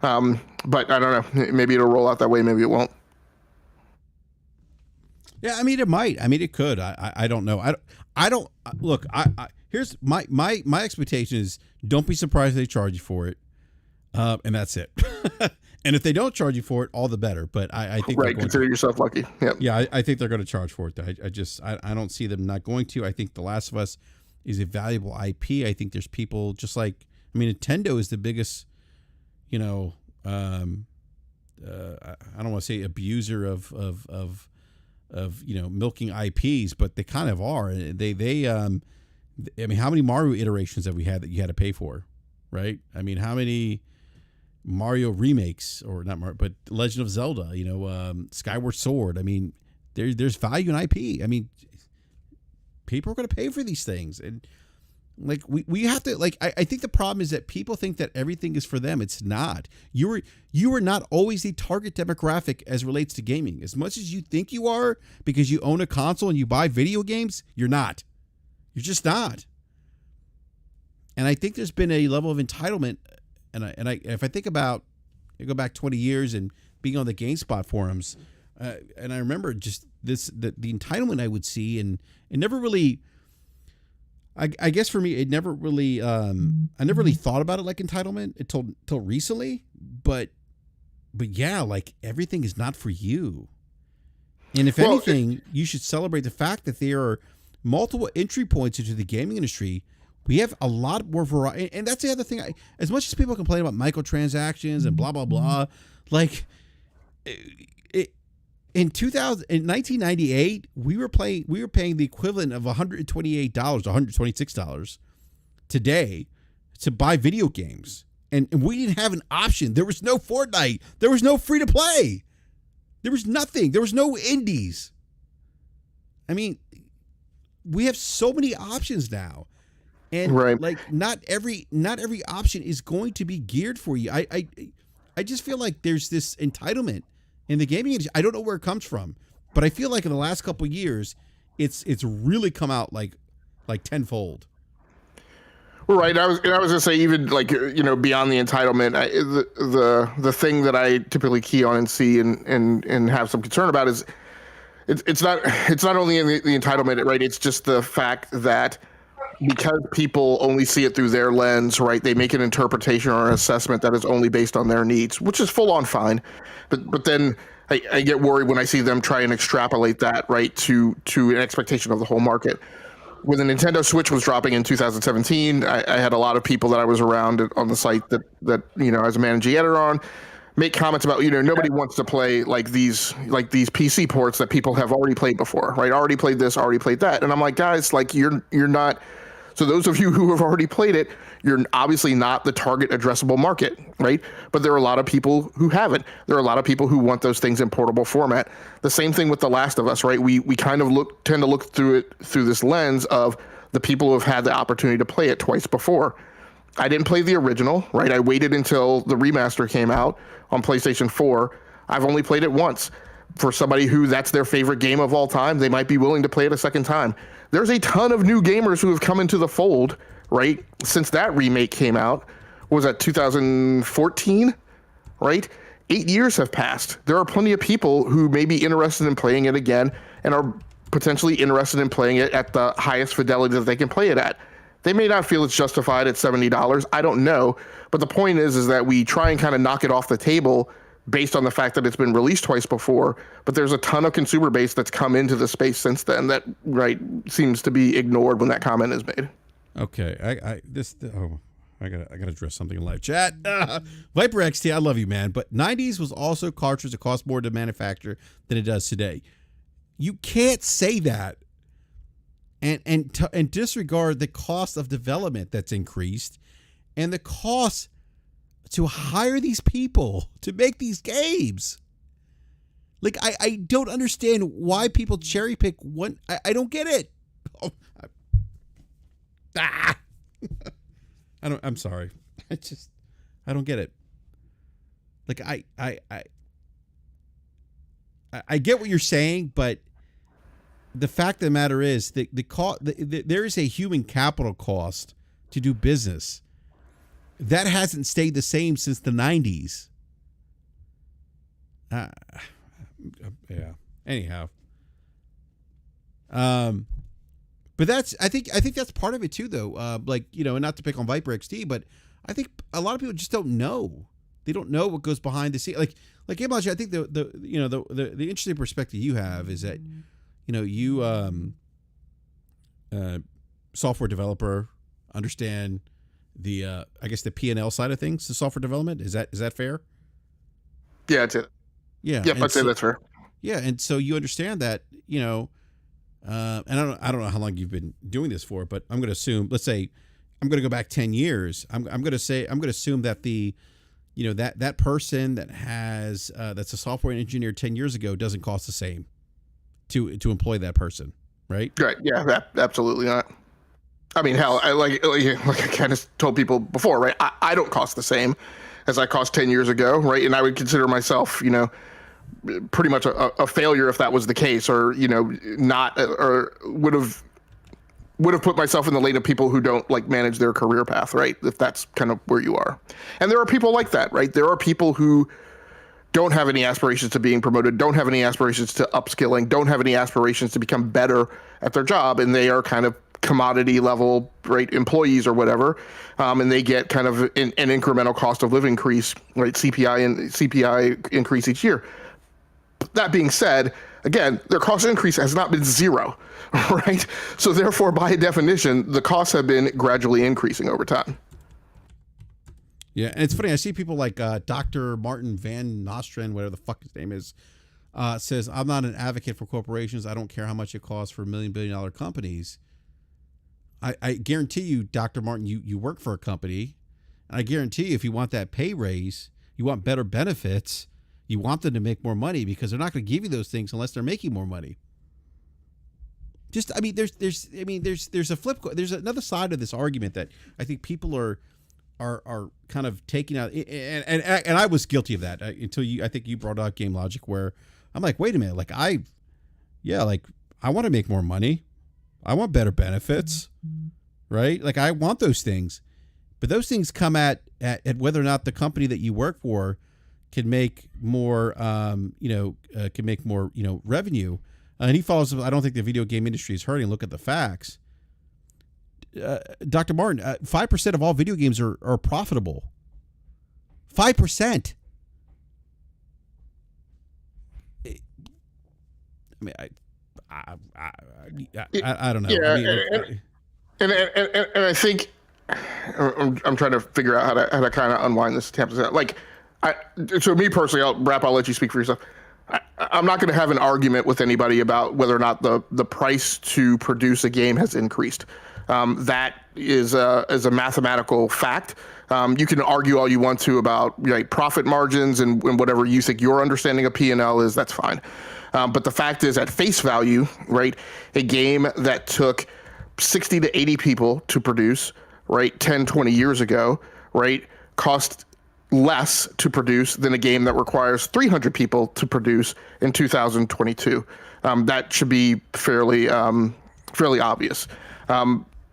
But I don't know. Maybe it'll roll out that way. Maybe it won't. Yeah, I mean, it might. I mean, it could. I don't know. I don't look. Here's my expectation is, don't be surprised if they charge you for it, and that's it. And if they don't charge you for it, all the better. But I think consider yourself lucky. Yep. Yeah, I think they're going to charge for it. I don't see them not going to. I think The Last of Us is a valuable IP. I think there's people just like, I mean, Nintendo is the biggest, I don't want to say abuser of milking IPs, but they kind of are. I mean, how many Mario iterations have we had that you had to pay for, right? I mean, how many Mario remakes, or not Mario, but Legend of Zelda, Skyward Sword. I mean, there's value in IP. I mean, people are going to pay for these things, and Like we have to like I think the problem is that people think that everything is for them. It's not. You are not always the target demographic as relates to gaming. As much as you think you are because you own a console and you buy video games, you're not. You're just not. And I think there's been a level of entitlement, and if I think about, I go back 20 years and being on the GameSpot forums, and I remember just the entitlement I would see, and it never really. I guess for me, it never really. I never really thought about it like entitlement until recently. But yeah, like everything is not for you. And if anything, you should celebrate the fact that there are multiple entry points into the gaming industry. We have a lot more variety, and that's the other thing. As much as people complain about microtransactions and blah blah blah, like in 1998, we were paying the equivalent of $128, $126 today to buy video games, and we didn't have an option. There was no Fortnite. There was no free to play. There was nothing. There was no indies. I mean, we have so many options now, and like not every option is going to be geared for you. I just feel like there's this entitlement in the gaming industry. I don't know where it comes from, but I feel like in the last couple of years, it's really come out like tenfold. Right. I was gonna say, even like, beyond the entitlement, the thing that I typically key on and see and have some concern about is it's not only in the entitlement, right? It's just the fact that because people only see it through their lens, right? They make an interpretation or an assessment that is only based on their needs, which is full on fine. But then I get worried when I see them try and extrapolate that, right, to an expectation of the whole market. When the Nintendo Switch was dropping in 2017, I had a lot of people that I was around on the site that I was a managing editor on, make comments about, nobody wants to play like these PC ports that people have already played before, right? Already played this, already played that. And I'm like, guys, like you're not. So those of you who have already played it, you're obviously not the target addressable market, right? But there are a lot of people who haven't. There are a lot of people who want those things in portable format. The same thing with The Last of Us, right? We kind of tend to look through it through this lens of the people who have had the opportunity to play it twice before. I didn't play the original, right? I waited until the remaster came out on PlayStation 4. I've only played it once. For somebody who that's their favorite game of all time, they might be willing to play it a second time. There's a ton of new gamers who have come into the fold, right? Since that remake came out. What was that, 2014, right? 8 years have passed. There are plenty of people who may be interested in playing it again and are potentially interested in playing it at the highest fidelity that they can play it at. They may not feel it's justified at $70. I don't know. But the point is that we try and kind of knock it off the table based on the fact that it's been released twice before, but there's a ton of consumer base that's come into the space since then that, right, seems to be ignored when that comment is made. Okay, I gotta address something in live chat. Viper XT, I love you, man, but 90s was also cartridge that cost more to manufacture than it does today. You can't say that and disregard the cost of development that's increased and the cost to hire these people to make these games. Like, I don't understand why people cherry pick one. I don't get it. I'm sorry. I don't get it. Like, I get what you're saying, but the fact of the matter is that there is a human capital cost to do business. That hasn't stayed the same since the 90s. Yeah. Anyhow. But I think that's part of it too, though. And not to pick on Viper XT, but I think a lot of people just don't know. They don't know what goes behind the scene. Like Image, I think the interesting perspective you have is that, you software developer, understand the I guess the P&L side of things, the software development. Is that fair? Yeah, that's it. Yeah. Yep, I'd say that's fair. Yeah, and so you understand that, and I don't know how long you've been doing this for, but I'm going to assume, let's say I'm going to go back 10 years. I'm going to assume that that person that has that's a software engineer 10 years ago doesn't cost the same to employ that person, right? Right. Yeah, absolutely not. I mean, hell, like I kind of told people before, right? I don't cost the same as I cost 10 years ago, right? And I would consider myself, pretty much a failure if that was the case, or not, or would have put myself in the lane of people who don't like manage their career path, right? If that's kind of where you are. And there are people like that, right? There are people who don't have any aspirations to being promoted, don't have any aspirations to upskilling, don't have any aspirations to become better at their job, and they are kind of commodity level, right, employees or whatever, and they get kind of an incremental cost of living increase, right, CPI increase each year. That being said, again, their cost increase has not been zero, right? So therefore, by definition, the costs have been gradually increasing over time. Yeah, and it's funny. I see people like Dr. Martin Van Nostrand, whatever the fuck his name is, says, I'm not an advocate for corporations. I don't care how much it costs for $1 billion companies. I guarantee you, Dr. Martin, you work for a company. And I guarantee you, if you want that pay raise, you want better benefits, you want them to make more money, because they're not going to give you those things unless they're making more money. There's a flip. There's another side of this argument that I think people are kind of taking out, and I was guilty of that until I think you brought out Game Logic, where I'm like, wait a minute, like I want to make more money, I want better benefits, right? Like I want those things, but those things come at whether or not the company that you work for can make more, revenue. And he follows. I don't think the video game industry is hurting. Look at the facts. Dr. Martin, 5% of all video games are profitable. 5%. I mean, I don't know. Yeah, and I think I'm trying to figure out how to kind of unwind this. Like, so me personally, BRAP, I'll let you speak for yourself. I'm not going to have an argument with anybody about whether or not the price to produce a game has increased. That is a mathematical fact. You can argue all you want to about profit margins and whatever you think your understanding of P&L is. That's fine. But the fact is, at face value, right, a game that took 60 to 80 people to produce, right, 10, 20 years ago, right, cost less to produce than a game that requires 300 people to produce in 2022. That should be fairly obvious.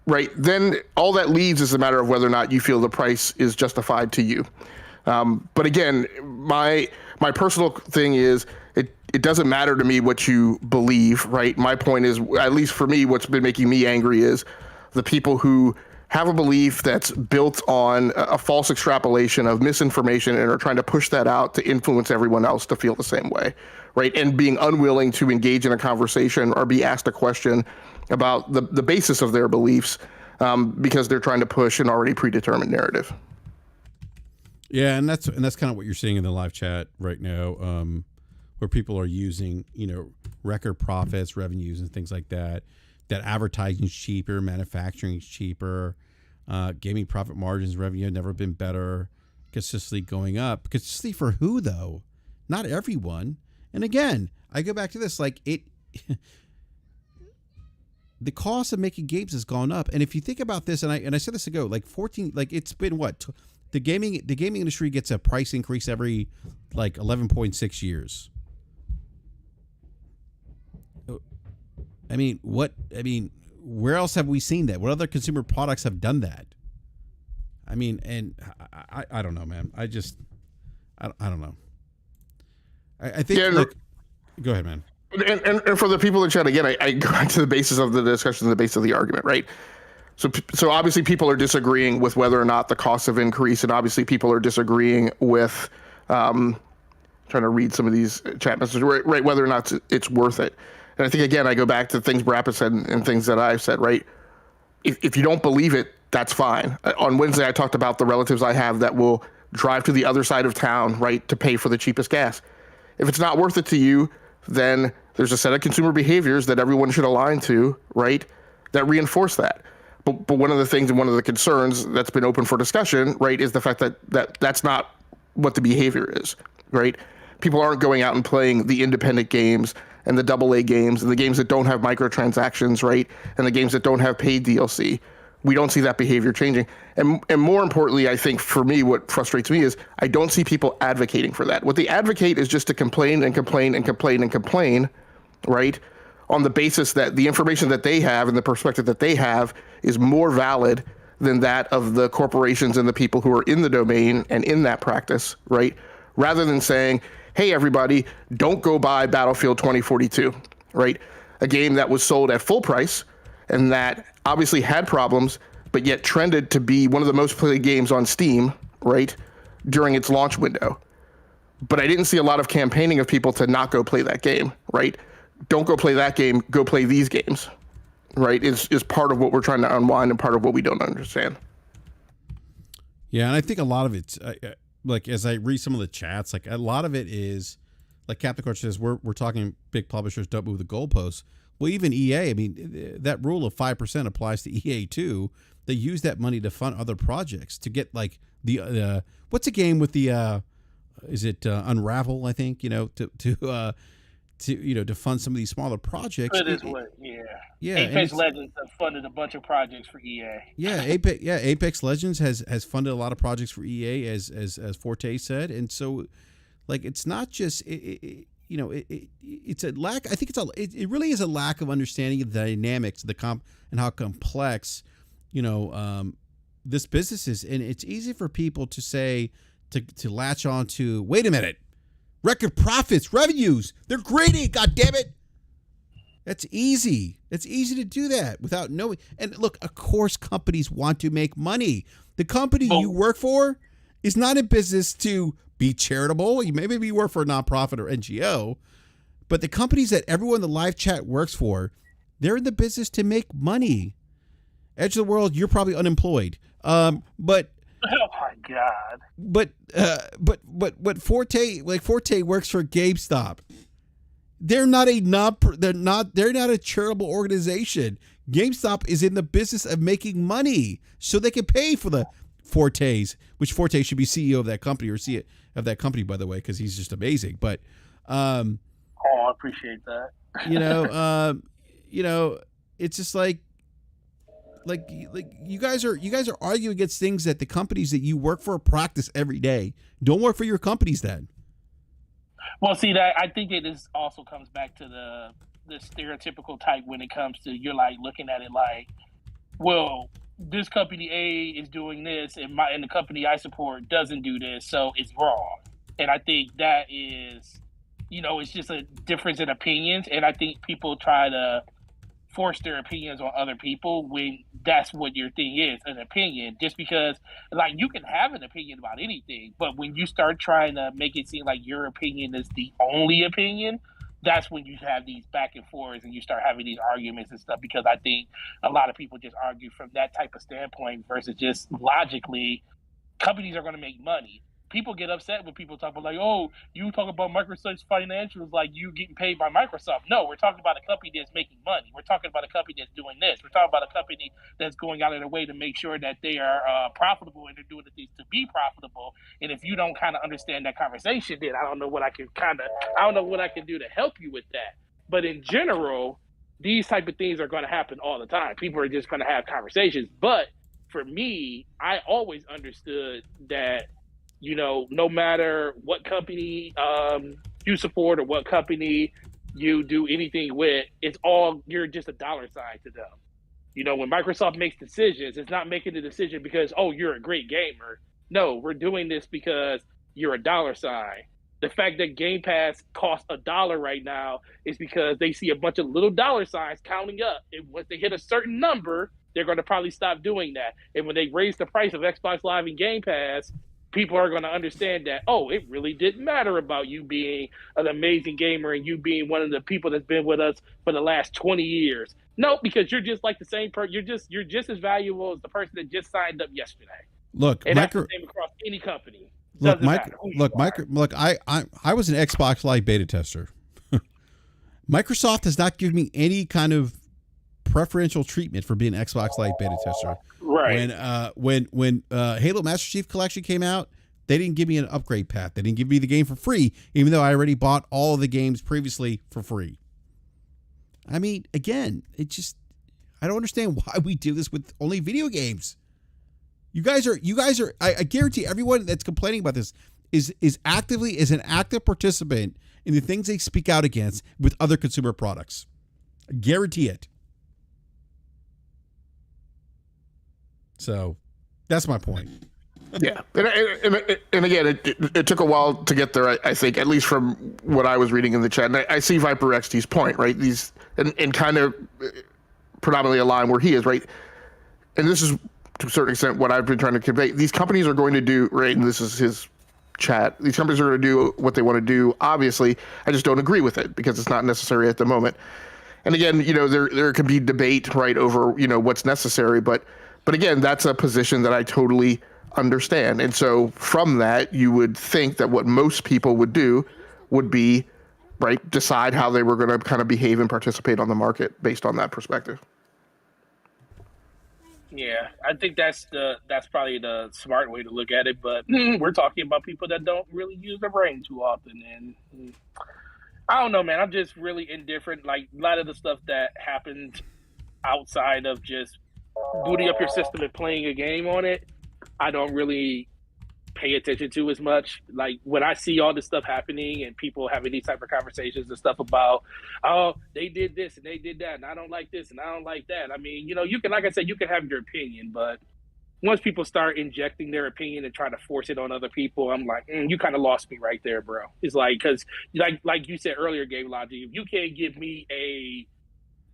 Right, then all that leaves is a matter of whether or not you feel the price is justified to you. But again, my personal thing is it doesn't matter to me what you believe, right? My point is, at least for me, what's been making me angry is the people who have a belief that's built on a false extrapolation of misinformation and are trying to push that out to influence everyone else to feel the same way, right? And being unwilling to engage in a conversation or be asked a question about the basis of their beliefs because they're trying to push an already predetermined narrative. Yeah, and that's kind of what you're seeing in the live chat right now, where people are using, record profits, revenues, and things like that. That advertising is cheaper, manufacturing is cheaper, gaming profit margins, revenue have never been better, consistently going up. Consistently for who, though? Not everyone. And again, I go back to this, like the cost of making games has gone up. And if you think about this, and I said this ago, like 14, like it's been what? The gaming industry gets a price increase every like 11.6 years. Where else have we seen that? What other consumer products have done that? I mean, and I don't know, man. I don't know. I think, go ahead, man. And for the people in chat, again, I go back to the basis of the discussion, the basis of the argument, right? So obviously people are disagreeing with whether or not the costs have increased, and obviously people are disagreeing with, trying to read some of these chat messages, right? Whether or not it's worth it. And I think, again, I go back to things BRAP has said and things that I've said, right? If you don't believe it, that's fine. On Wednesday, I talked about the relatives I have that will drive to the other side of town, right, to pay for the cheapest gas. If it's not worth it to you, then there's a set of consumer behaviors that everyone should align to, right, that reinforce that. But one of the things and one of the concerns that's been open for discussion, right, is the fact that that's not what the behavior is, right? People aren't going out and playing the independent games and the AA games and the games that don't have microtransactions, right, and the games that don't have paid DLC. We don't see that behavior changing. And more importantly, I think for me, what frustrates me is I don't see people advocating for that. What they advocate is just to complain and complain and complain and complain, right? On the basis that the information that they have and the perspective that they have is more valid than that of the corporations and the people who are in the domain and in that practice, right? Rather than saying, hey, everybody, don't go buy Battlefield 2042, right? A game that was sold at full price and that obviously had problems, but yet trended to be one of the most played games on Steam, right, during its launch window. But I didn't see a lot of campaigning of people to not go play that game, right? Don't go play that game, go play these games, right, is part of what we're trying to unwind and part of what we don't understand. Yeah, and I think a lot of it's, like, as I read some of the chats, like, a lot of it is, like Captain Coach says, we're talking big publishers don't move the goalposts. Well, even EA, I mean, that rule of 5% applies to EA too. They use that money to fund other projects to get like the what's a game with the is it Unravel? I think to fund some of these smaller projects. Yeah. Apex Legends have funded a bunch of projects for EA. Apex Legends has funded a lot of projects for EA as Forte said, and so like it's not just it's a lack. I think it really is a lack of understanding of the dynamics of the and how complex, this business is. And it's easy for people to say, to latch on to, wait a minute, record profits, revenues, they're greedy, God damn it. That's easy. It's easy to do that without knowing. And look, of course, companies want to make money. The company you work for is not in business to be charitable. You maybe work for a nonprofit or NGO, but the companies that everyone in the live chat works for, they're in the business to make money. Edge of the World, you're probably unemployed. But oh my God. But Forte works for GameStop. They're not a charitable organization. GameStop is in the business of making money so they can pay for the Fortes, which Forte should be CEO of that company or see it of that company, by the way, because he's just amazing. But I appreciate that. It's just like you guys are arguing against things that the companies that you work for practice every day. Don't work for your companies then. Well, see, that I think it is also comes back to the stereotypical type when it comes to you're like looking at it like, well, this company A is doing this and the company I support doesn't do this, so it's wrong. And I think that is, it's just a difference in opinions. And I think people try to force their opinions on other people when that's what your thing is, an opinion. Just because, like, you can have an opinion about anything, but when you start trying to make it seem like your opinion is the only opinion, that's when you have these back and forths and you start having these arguments and stuff, because I think a lot of people just argue from that type of standpoint versus just logically, companies are going to make money. People get upset when people talk about like, oh, you talk about Microsoft's financials like you getting paid by Microsoft. No, we're talking about a company that's making money. We're talking about a company that's doing this. We're talking about a company that's going out of their way to make sure that they are profitable and they're doing the things to be profitable. And if you don't kind of understand that conversation, then I don't know what I can do to help you with that. But in general, these type of things are going to happen all the time. People are just going to have conversations. But for me, I always understood that, no matter what company you support or what company you do anything with, you're just a dollar sign to them. When Microsoft makes decisions, it's not making the decision because, oh, you're a great gamer. No, we're doing this because you're a dollar sign. The fact that GamePass costs $1 right now is because they see a bunch of little dollar signs counting up. And once they hit a certain number, they're going to probably stop doing that. And when they raise the price of Xbox Live and Game Pass, people are going to understand that, oh, it really didn't matter about you being an amazing gamer and you being one of the people that's been with us for the last 20 years. No, because you're just like the same person. You're just as valuable as the person that just signed up yesterday. Look, and that's the same across any company. I was an Xbox Live beta tester. Microsoft has not given me any kind of preferential treatment for being an Xbox Live beta tester. Right. When Halo Master Chief Collection came out, they didn't give me an upgrade path. They didn't give me the game for free, even though I already bought all of the games previously for free. I mean, again, I don't understand why we do this with only video games. You guys are. I guarantee everyone that's complaining about this is an active participant in the things they speak out against with other consumer products. I guarantee it. So that's my point. Yeah, and again, it took a while to get there. I think, at least from what I was reading in the chat, and I see Viper XT's point, right? These and kind of predominantly align where he is, right? And this is to a certain extent what I've been trying to convey. These companies are going to do, right? And this is his chat. These companies are going to do what they want to do. Obviously, I just don't agree with it because it's not necessary at the moment. And again, there can be debate, right, over what's necessary, but again, that's a position that I totally understand. And so from that, you would think that what most people would do would be, right, decide how they were going to kind of behave and participate on the market based on that perspective. Yeah, I think that's probably the smart way to look at it. But we're talking about people that don't really use their brain too often, and I don't know, man. I'm just really indifferent. Like a lot of the stuff that happened outside of just booting up your system and playing a game on it, I don't really pay attention to as much. Like when I see all this stuff happening and people having these type of conversations and stuff about, oh, they did this and they did that, and I don't like this and I don't like that. I mean, you can, like I said, you can have your opinion, but once people start injecting their opinion and trying to force it on other people, I'm like, you kind of lost me right there, bro. It's like, because like you said earlier, Game Logic, if you can't give me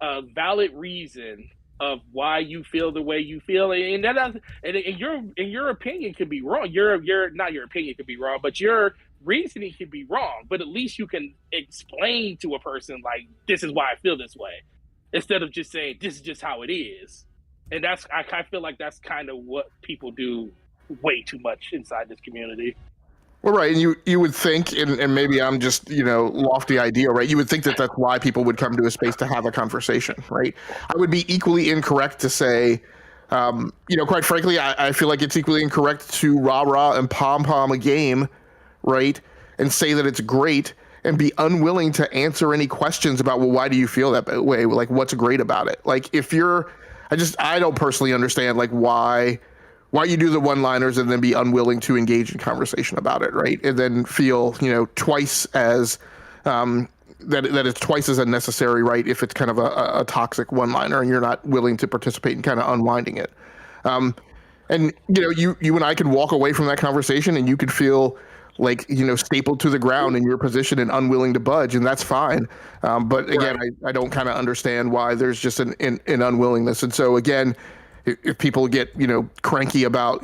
a valid reason of why you feel the way you feel, and your opinion could be wrong. Not your opinion could be wrong, but your reasoning could be wrong. But at least you can explain to a person like, this is why I feel this way, instead of just saying this is just how it is. And I feel like that's kind of what people do way too much inside this community. Well, right, and you would think, and maybe I'm just lofty idea, right? You would think that that's why people would come to a space to have a conversation, right? I would be equally incorrect to say, quite frankly, I feel like it's equally incorrect to rah-rah and pom-pom a game, right, and say that it's great and be unwilling to answer any questions about, well, why do you feel that way? Like, what's great about it? Like, I don't personally understand like why you do the one-liners and then be unwilling to engage in conversation about it, right? And then feel, twice as that it's twice as unnecessary, right? If it's kind of a toxic one-liner and you're not willing to participate in kind of unwinding it. And you and I can walk away from that conversation and you could feel like, stapled to the ground in your position and unwilling to budge, and that's fine. But again, right. I don't kind of understand why there's just an unwillingness. And so again, if people get, cranky about,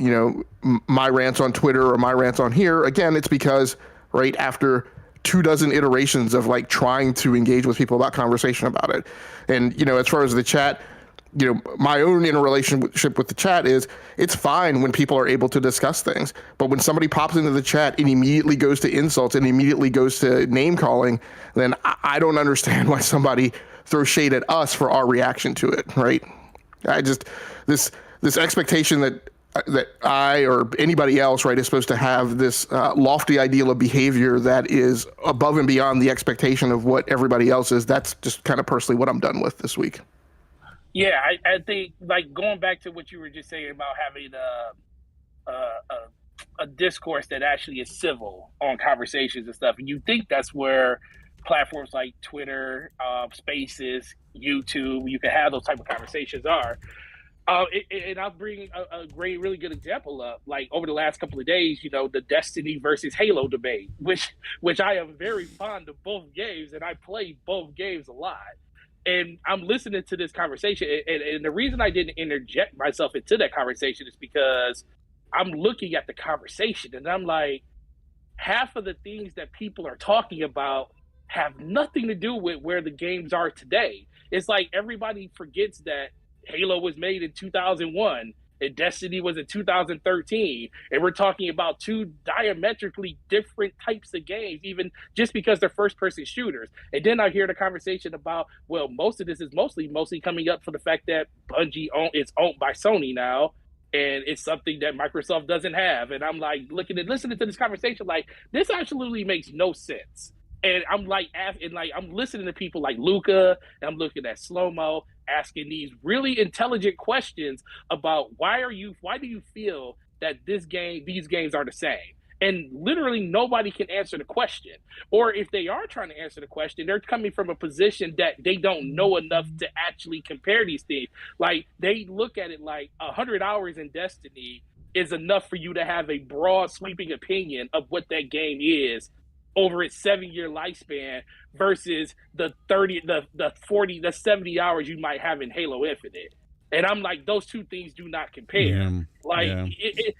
my rants on Twitter or my rants on here, again, it's because right after 24 iterations of like trying to engage with people about conversation about it. And, as far as the chat, my own interrelationship with the chat is it's fine when people are able to discuss things. But when somebody pops into the chat and immediately goes to insults and immediately goes to name calling, then I don't understand why somebody throws shade at us for our reaction to it, right? This expectation that I or anybody else, right, is supposed to have this lofty ideal of behavior that is above and beyond the expectation of what everybody else is. That's just kind of personally what I'm done with this week. Yeah, I think like going back to what you were just saying about having a discourse that actually is civil on conversations and stuff, and you think that's where platforms like Twitter, Spaces, YouTube, you can have those type of conversations are. And I'll bring a really good example up. Like over the last couple of days, the Destiny versus Halo debate, which I am very fond of both games, and I play both games a lot. And I'm listening to this conversation, and the reason I didn't interject myself into that conversation is because I'm looking at the conversation, and I'm like, half of the things that people are talking about have nothing to do with where the games are today. It's like everybody forgets that Halo was made in 2001 and Destiny was in 2013, and we're talking about two diametrically different types of games, even just because they're first-person shooters. And then I hear the conversation about, well, most of this is mostly coming up for the fact that Bungie is owned by Sony now, and it's something that Microsoft doesn't have. And I'm like listening to this conversation, like this absolutely makes no sense. And I'm like, I'm listening to people like Luca, and I'm looking at Slow-Mo, asking these really intelligent questions about why do you feel that these games are the same? And literally nobody can answer the question. Or if they are trying to answer the question, they're coming from a position that they don't know enough to actually compare these things. Like, they look at it like 100 hours in Destiny is enough for you to have a broad sweeping opinion of what that game is over its 7-year lifespan versus the 40, the 70 hours you might have in Halo Infinite. And I'm like, those two things do not compare.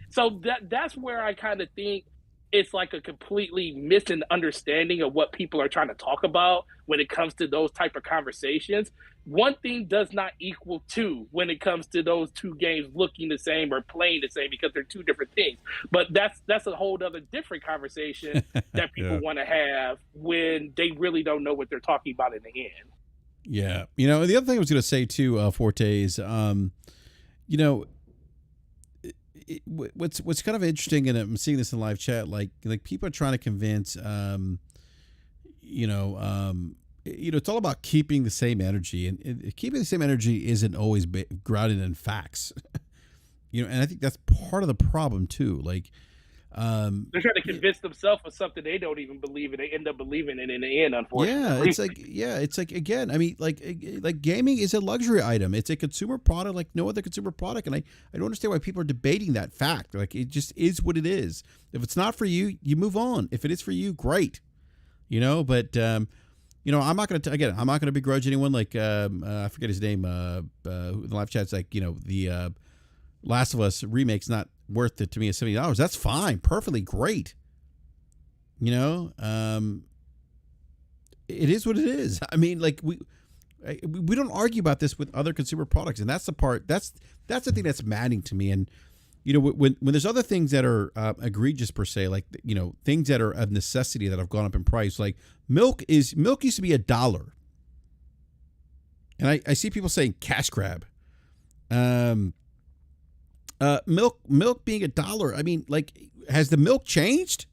So that's where I kind of think it's like a completely missing understanding of what people are trying to talk about when it comes to those type of conversations. One thing does not equal two when it comes to those two games looking the same or playing the same, because they're two different things. But that's a whole other different conversation that people want to have when they really don't know what they're talking about in the end. Yeah. You know, the other thing I was going to say too, Forte, is, you know, what's kind of interesting, and I'm seeing this in live chat, like people are trying to convince, it's all about keeping the same energy, and keeping the same energy isn't always grounded in facts, and I think that's part of the problem too. Like, they're trying to convince themselves of something they don't even believe in. They end up believing in the end, unfortunately. It's like again, I mean, like gaming is a luxury item. It's a consumer product like no other consumer product, and I don't understand why people are debating that fact. Like, it just is what it is. If it's not for you, you move on. If it is for you, great. But I'm not going to begrudge anyone. Like, I forget his name. In the live chat's like, the Last of Us remake's not worth it to me at $70. That's fine. Perfectly great. It is what it is. I mean, like, we don't argue about this with other consumer products. And that's the part, that's the thing that's maddening to me. And, when there's other things that are egregious per se, like, things that are of necessity that have gone up in price, like milk used to be $1. And I see people saying cash grab. Milk being $1. I mean, like, has the milk changed?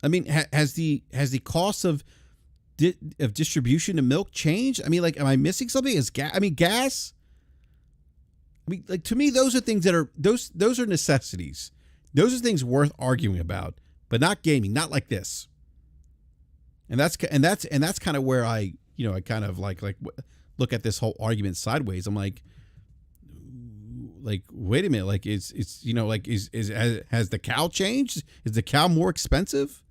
I mean, has the cost of distribution of milk changed? I mean, like, am I missing something? Is gas? I mean, gas. I mean, like, to me, those are things that are those are necessities. Those are things worth arguing about, but not gaming, not like this. And that's kind of where I kind of like look at this whole argument sideways. I'm like, wait a minute, like, has the cow changed? Is the cow more expensive?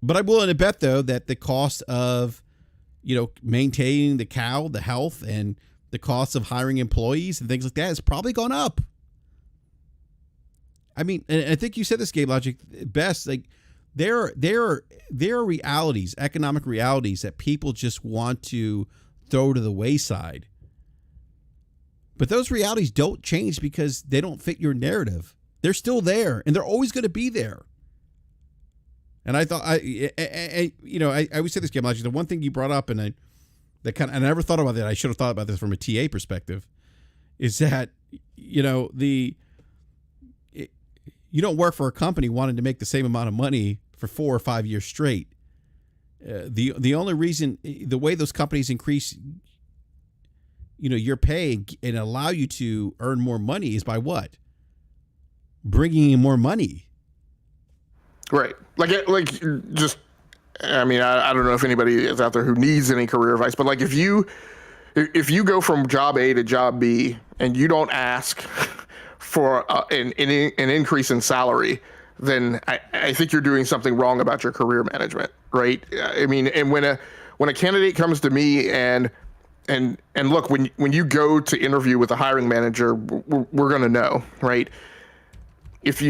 But I'm willing to bet, though, that the cost of, maintaining the cow, the health, and the cost of hiring employees and things like that has probably gone up. I mean, and I think you said this, Game Logic, best. Like, there are realities, economic realities, that people just want to throw to the wayside. But those realities don't change because they don't fit your narrative. They're still there, and they're always going to be there. And I thought, I always say this, Game Logic, the one thing you brought up, and I never thought about that. I should have thought about this from a TA perspective, is that, you don't work for a company wanting to make the same amount of money for 4 or 5 years straight. The only reason, the way those companies increase, your pay and allow you to earn more money is by what? Bringing in more money. Right. I don't know if anybody is out there who needs any career advice, but like, if you go from job A to job B and you don't ask for an increase in salary, then I think you're doing something wrong about your career management, right? I mean, and when a candidate comes to me and look, when you go to interview with a hiring manager, we're going to know, right? If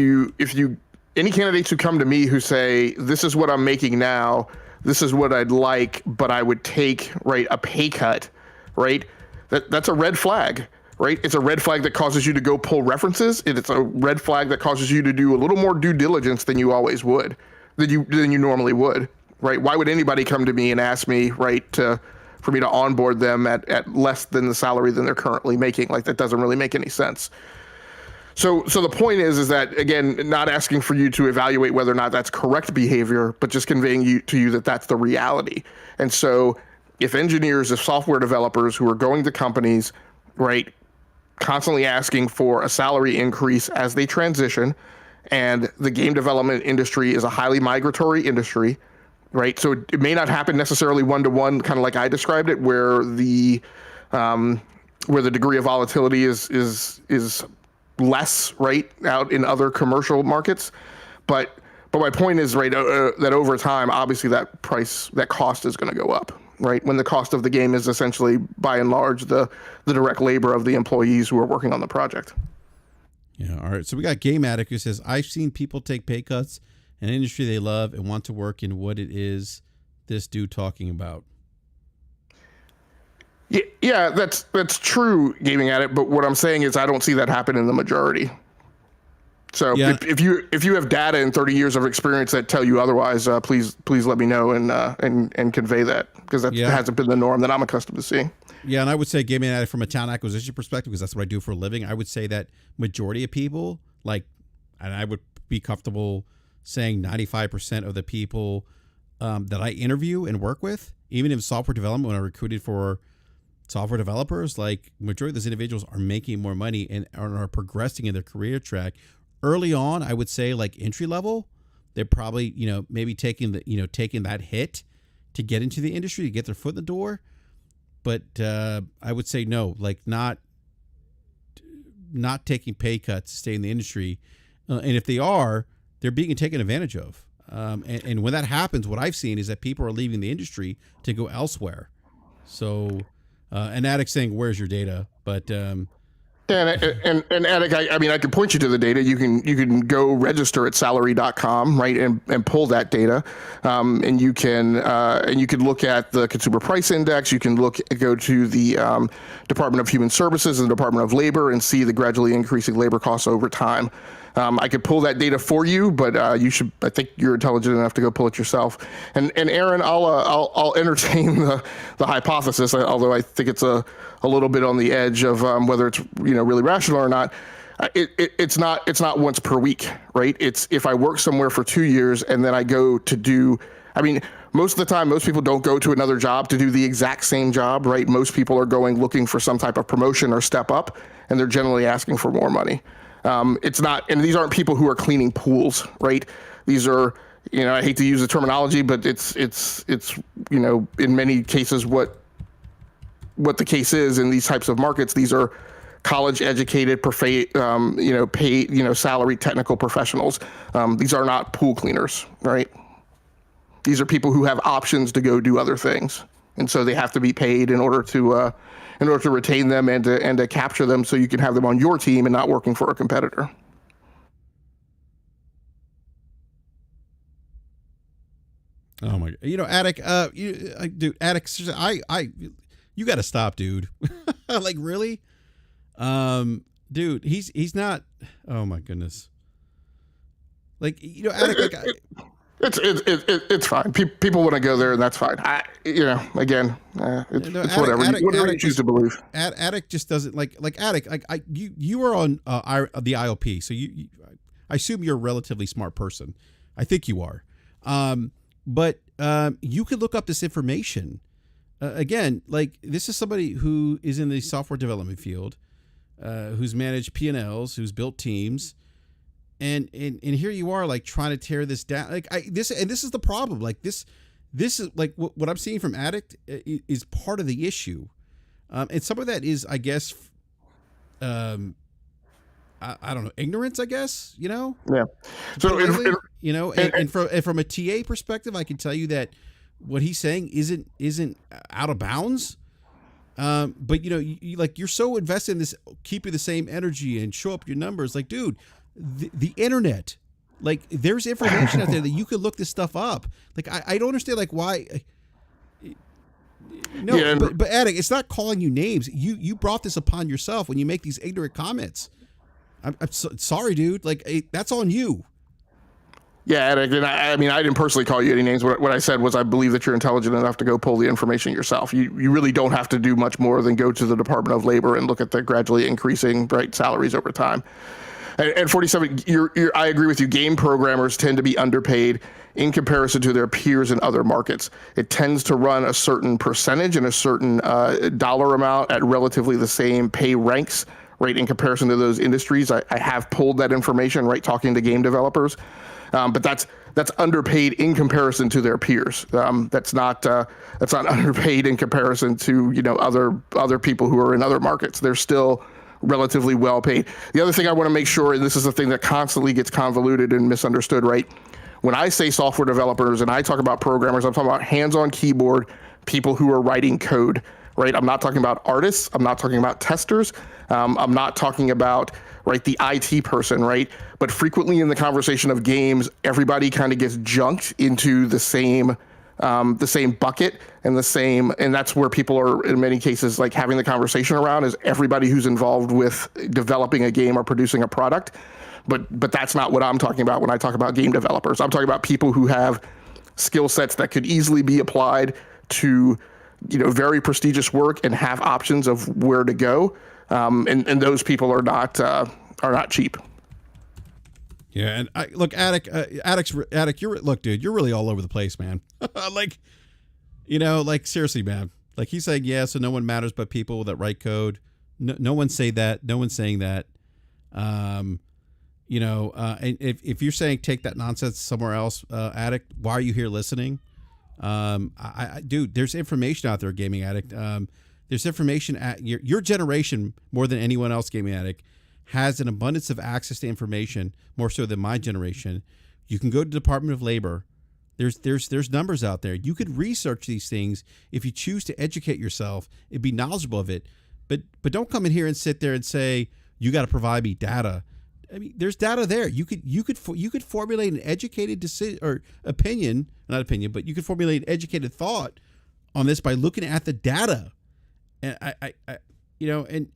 any candidates who come to me who say, this is what I'm making now, this is what I'd like, but I would take, right, a pay cut, right? That's a red flag, right? It's a red flag that causes you to go pull references. It's a red flag that causes you to do a little more due diligence than you always would, than you normally would, right? Why would anybody come to me and ask me, right, for me to onboard them at less than the salary than they're currently making? Like, that doesn't really make any sense. So the point is that, again, not asking for you to evaluate whether or not that's correct behavior, but just conveying to you that that's the reality. And so if engineers, if software developers who are going to companies, right, constantly asking for a salary increase as they transition, and the game development industry is a highly migratory industry, right? So it may not happen necessarily one-to-one, kind of like I described it, where the degree of volatility is less, right, out in other commercial markets. But my point is, right, that over time, obviously that cost is going to go up, right? When the cost of the game is essentially, by and large, the direct labor of the employees who are working on the project. Yeah. All right. So we got Game Addict who says, I've seen people take pay cuts in an industry they love and want to work in. What it is this dude talking about? Yeah, that's true, Gaming Addict. But what I'm saying is I don't see that happen in the majority. So yeah. if you have data and 30 years of experience that tell you otherwise, please let me know and convey that, because that hasn't been the norm that I'm accustomed to seeing. Yeah, and I would say, Gaming Addict, from a talent acquisition perspective, because that's what I do for a living, I would say that majority of people, and I would be comfortable saying 95% of the people that I interview and work with, even in software development, when I recruited for software developers, majority of those individuals are making more money and are progressing in their career track. Early on, I would say entry level, they're probably, maybe taking that hit to get into the industry, to get their foot in the door. But I would say no, not taking pay cuts to stay in the industry. And if they are, they're being taken advantage of. And when that happens, what I've seen is that people are leaving the industry to go elsewhere. So, an Addict saying, where's your data? But and Addict, I can point you to the data. You can go register at salary.com, right, and pull that data, and you can look at the Consumer Price Index. You can go to the Department of Human Services and the Department of Labor and see the gradually increasing labor costs over time. I could pull that data for you, but I think you're intelligent enough to go pull it yourself. And Aaron, I'll entertain the hypothesis, although I think it's a little bit on the edge of whether it's really rational or not. It's not once per week, right? It's if I work somewhere for 2 years and then I go to do. Most of the time, most people don't go to another job to do the exact same job, right? Most people are looking for some type of promotion or step up, and they're generally asking for more money. It's not, and these aren't people who are cleaning pools, right? These are, I hate to use the terminology, but it's in many cases what the case is in these types of markets. These are college educated, paid, salary technical professionals. These are not pool cleaners, right? These are people who have options to go do other things, and so they have to be paid in order to retain them and to capture them, so you can have them on your team and not working for a competitor. Oh my God! Addict, dude, Addict, you got to stop, dude. Really, dude, he's not. Oh my goodness! Addict, It's fine. People want to go there, and that's fine. It's whatever. Whatever you choose to believe. Addict just doesn't Addict. You are on the IOP, so I assume you're a relatively smart person. I think you are, but you could look up this information. Again, this is somebody who is in the software development field, who's managed P&Ls, who's built teams. And here you are trying to tear this down. This is the problem. This is what I'm seeing from Addict is part of the issue. And some of that is, I guess, I don't know, ignorance, I guess, Yeah. So, and from a TA perspective, I can tell you that what he's saying isn't out of bounds. But you're so invested in this, keeping the same energy and show up your numbers. Dude, the internet, there's information out there that you could look this stuff up. I don't understand why. No, yeah, but Addict, it's not calling you names. You brought this upon yourself when you make these ignorant comments. I'm sorry, dude. That's on you. Yeah, Addict, and I didn't personally call you any names. What I said was I believe that you're intelligent enough to go pull the information yourself. You really don't have to do much more than go to the Department of Labor and look at the gradually increasing salaries over time. And 47, I agree with you. Game programmers tend to be underpaid in comparison to their peers in other markets. It tends to run a certain percentage and a certain dollar amount at relatively the same pay ranks, right, in comparison to those industries. I have pulled that information, right, talking to game developers, but that's underpaid in comparison to their peers. That's not underpaid in comparison to, you know, other people who are in other markets. They're still relatively well paid. The other thing I want to make sure, and this is the thing that constantly gets convoluted and misunderstood, right? When I say software developers and I talk about programmers, I'm talking about hands-on keyboard people who are writing code, right? I'm not talking about artists. I'm not talking about testers. I'm not talking about, right, the IT person, right? But frequently in the conversation of games, everybody kind of gets junked into the same bucket and and that's where people are in many cases like having the conversation around is everybody who's involved with developing a game or producing a product. But that's not what I'm talking about when I talk about game developers. I'm talking about people who have skill sets that could easily be applied to, you know, very prestigious work and have options of where to go. And those people are not cheap. Yeah, and Attic, dude, you're really all over the place, man. Like, you know, like seriously, man. Like he's saying, yeah, so no one matters but people that write code. No one say that. No one's saying that. You know, and if you're saying take that nonsense somewhere else, Addict, why are you here listening? Dude, there's information out there, Gaming Addict. There's information at your generation more than anyone else, Gaming Addict, has an abundance of access to information, more so than my generation. You can go to the Department of Labor. There's numbers out there. You could research these things if you choose to educate yourself and be knowledgeable of it. But don't come in here and sit there and say you got to provide me data. I mean, there's data there. You could formulate an educated decision or opinion, not opinion, but you could formulate an educated thought on this by looking at the data. And I you know, and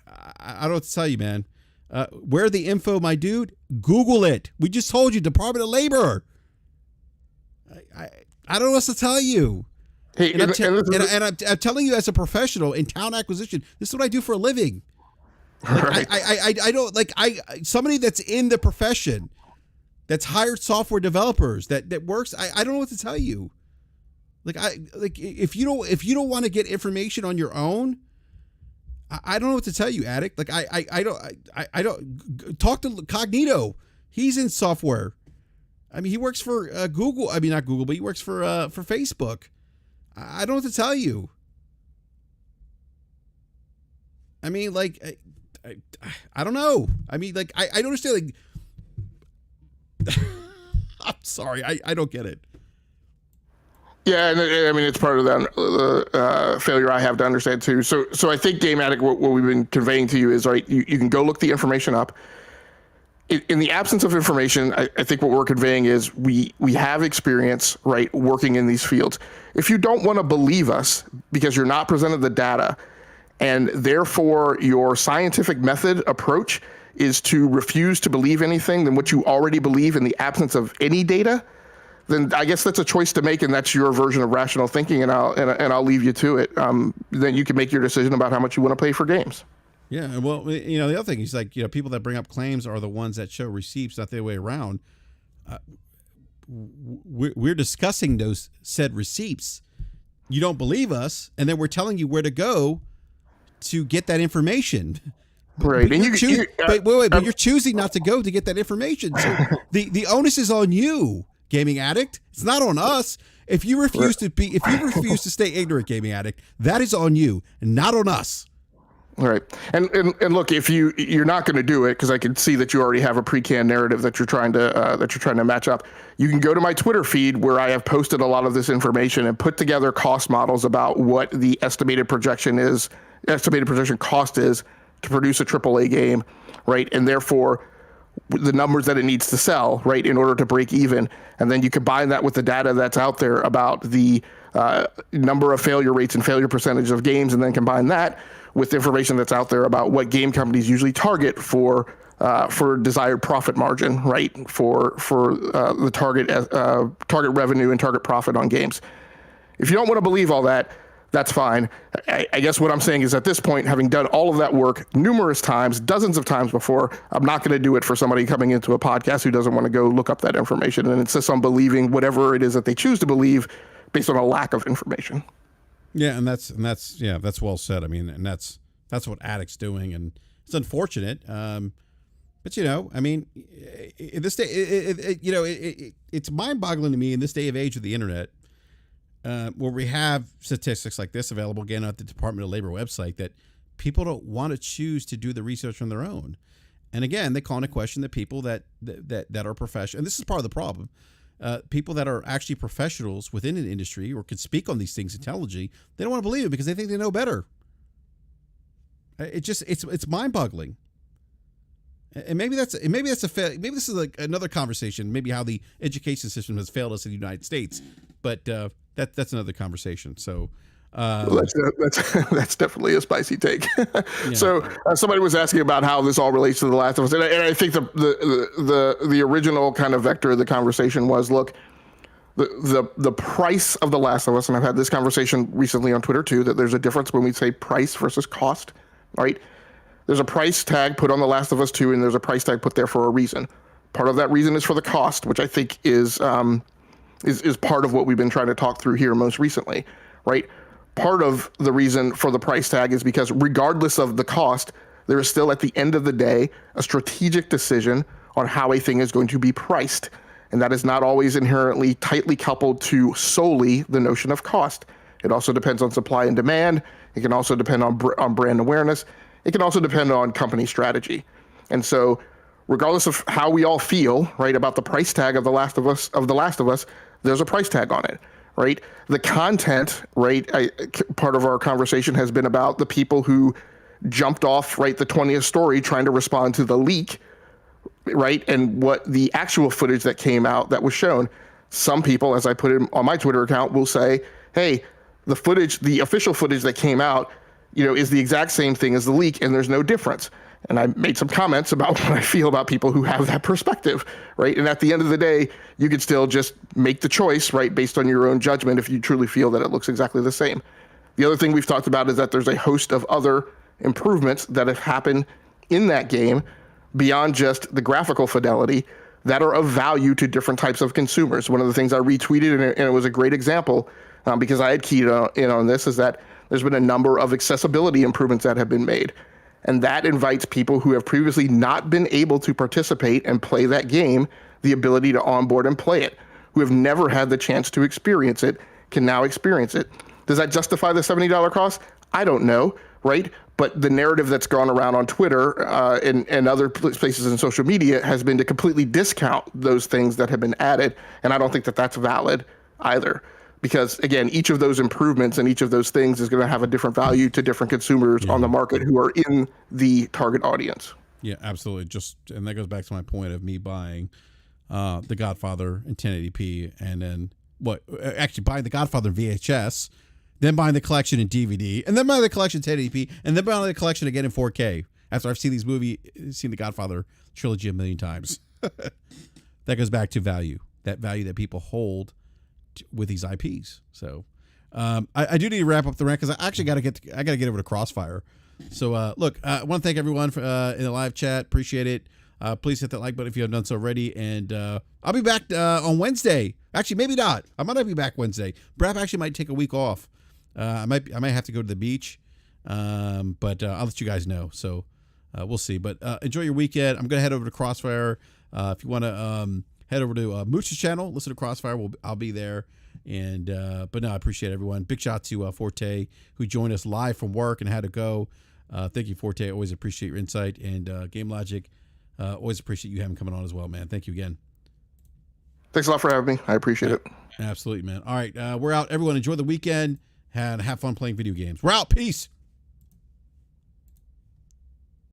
I don't know what to tell you, man. Where the info, my dude? Google it. We just told you, Department of Labor. I don't know what to tell you. Hey, I'm telling you as a professional in talent acquisition, this is what I do for a living. Like, right. I don't like somebody that's in the profession that's hired software developers that works. I don't know what to tell you. If you don't want to get information on your own, I don't know what to tell you, Addict. Like I don't talk to Cognito. He's in software. I mean, he works for Google. I mean, not Google, but he works for Facebook. I don't know what to tell you. I mean, like, I don't know. I mean, like, I don't understand. Like, I'm sorry, I don't get it. Yeah, and I mean, it's part of the failure I have to understand too. So I think Game Addict, what we've been conveying to you is, right, you can go look the information up. In the absence of information, I think what we're conveying is we have experience, right, working in these fields. If you don't want to believe us because you're not presented the data, and therefore your scientific method approach is to refuse to believe anything than what you already believe in the absence of any data, then I guess that's a choice to make, and that's your version of rational thinking, and I'll leave you to it. Then you can make your decision about how much you want to pay for games. Yeah, well, you know, the other thing is, like, you know, people that bring up claims are the ones that show receipts, not the other way around. We're discussing those said receipts. You don't believe us, and then we're telling you where to go to get that information. Right, but you're choosing not to go to get that information. So the onus is on you, Gaming Addict. It's not on us. If you refuse to stay ignorant, Gaming Addict, that is on you, and not on us. All right, and look, if you're not going to do it, because I can see that you already have a pre-canned narrative that you're trying to match up. You can go to my Twitter feed where I have posted a lot of this information and put together cost models about what the estimated projection cost is to produce a AAA game, right? And therefore, the numbers that it needs to sell, right, in order to break even. And then you combine that with the data that's out there about the number of failure rates and failure percentage of games, and then combine that with information that's out there about what game companies usually target for desired profit margin, right, for the target revenue and target profit on games. If you don't want to believe all that, that's fine. I guess what I'm saying is at this point, having done all of that work numerous times, dozens of times before, I'm not going to do it for somebody coming into a podcast who doesn't want to go look up that information and insists on believing whatever it is that they choose to believe based on a lack of information. Yeah, and that's well said. I mean, and that's what Addict's doing, and it's unfortunate. But I mean, in this day, it's mind-boggling to me in this day of age of the internet. Where we have statistics like this available again at the Department of Labor website, that people don't want to choose to do the research on their own. And again, they call into question the people that are professional. And this is part of the problem. People that are actually professionals within an industry or can speak on these things intelligently, they don't want to believe it because they think they know better. It's mind-boggling. And maybe this is like another conversation, maybe how the education system has failed us in the United States. But that's another conversation. So that's definitely a spicy take. Yeah. So somebody was asking about how this all relates to The Last of Us, and I think the original kind of vector of the conversation was, look, the price of The Last of Us, and I've had this conversation recently on Twitter too, that there's a difference when we say price versus cost, right? There's a price tag put on The Last of Us 2, and there's a price tag put there for a reason. Part of that reason is for the cost, which I think is part of what we've been trying to talk through here most recently, right? Part of the reason for the price tag is because regardless of the cost, there is still at the end of the day a strategic decision on how a thing is going to be priced. And that is not always inherently tightly coupled to solely the notion of cost. It also depends on supply and demand. It can also depend on brand awareness. It can also depend on company strategy. And so regardless of how we all feel, right, about the price tag of The Last of Us, there's a price tag on it, right? The content, right, part of our conversation has been about the people who jumped off, right, the 20th story trying to respond to the leak, right, and what the actual footage that came out that was shown. Some people, as I put it on my Twitter account, will say, hey, the official footage that came out, is the exact same thing as the leak, and there's no difference. And I made some comments about what I feel about people who have that perspective, right? And at the end of the day, you could still just make the choice, right, based on your own judgment if you truly feel that it looks exactly the same. The other thing we've talked about is that there's a host of other improvements that have happened in that game beyond just the graphical fidelity that are of value to different types of consumers. One of the things I retweeted, and it was a great example, because I had keyed in on this, is that there's been a number of accessibility improvements that have been made. And that invites people who have previously not been able to participate and play that game the ability to onboard and play it, who have never had the chance to experience it, can now experience it. Does that justify the $70 cost? I don't know, right? But the narrative that's gone around on Twitter and other places in social media has been to completely discount those things that have been added. And I don't think that that's valid either. Because, again, each of those improvements and each of those things is going to have a different value to different consumers on the market who are in the target audience. Yeah, absolutely. And that goes back to my point of me buying The Godfather in 1080p, and then buying The Godfather in VHS, then buying the collection in DVD, and then buying the collection in 1080p, and then buying the collection again in 4K after I've seen The Godfather trilogy a million times. That goes back to value, that value that people hold with these IPs. So I do need to wrap up the rant because I actually got to get over to Crossfire. So look, I want to thank everyone for, in the live chat. Appreciate it. Please hit that like button if you haven't done so already. And I'll be back on Wednesday. Actually, maybe not. I might not be back Wednesday. BRAP actually might take a week off. I might have to go to the beach. But I'll let you guys know. So we'll see. But enjoy your weekend. I'm going to head over to Crossfire. If you want to head over to Mooch's channel, listen to Crossfire. I'll be there. And but no, I appreciate everyone. Big shout out to Forte, who joined us live from work and had to go. Thank you, Forte. Always appreciate your insight. And Game Logic, always appreciate you having coming on as well, man. Thank you again. Thanks a lot for having me. I appreciate it. Absolutely, man. All right, we're out. Everyone, enjoy the weekend and have fun playing video games. We're out. Peace.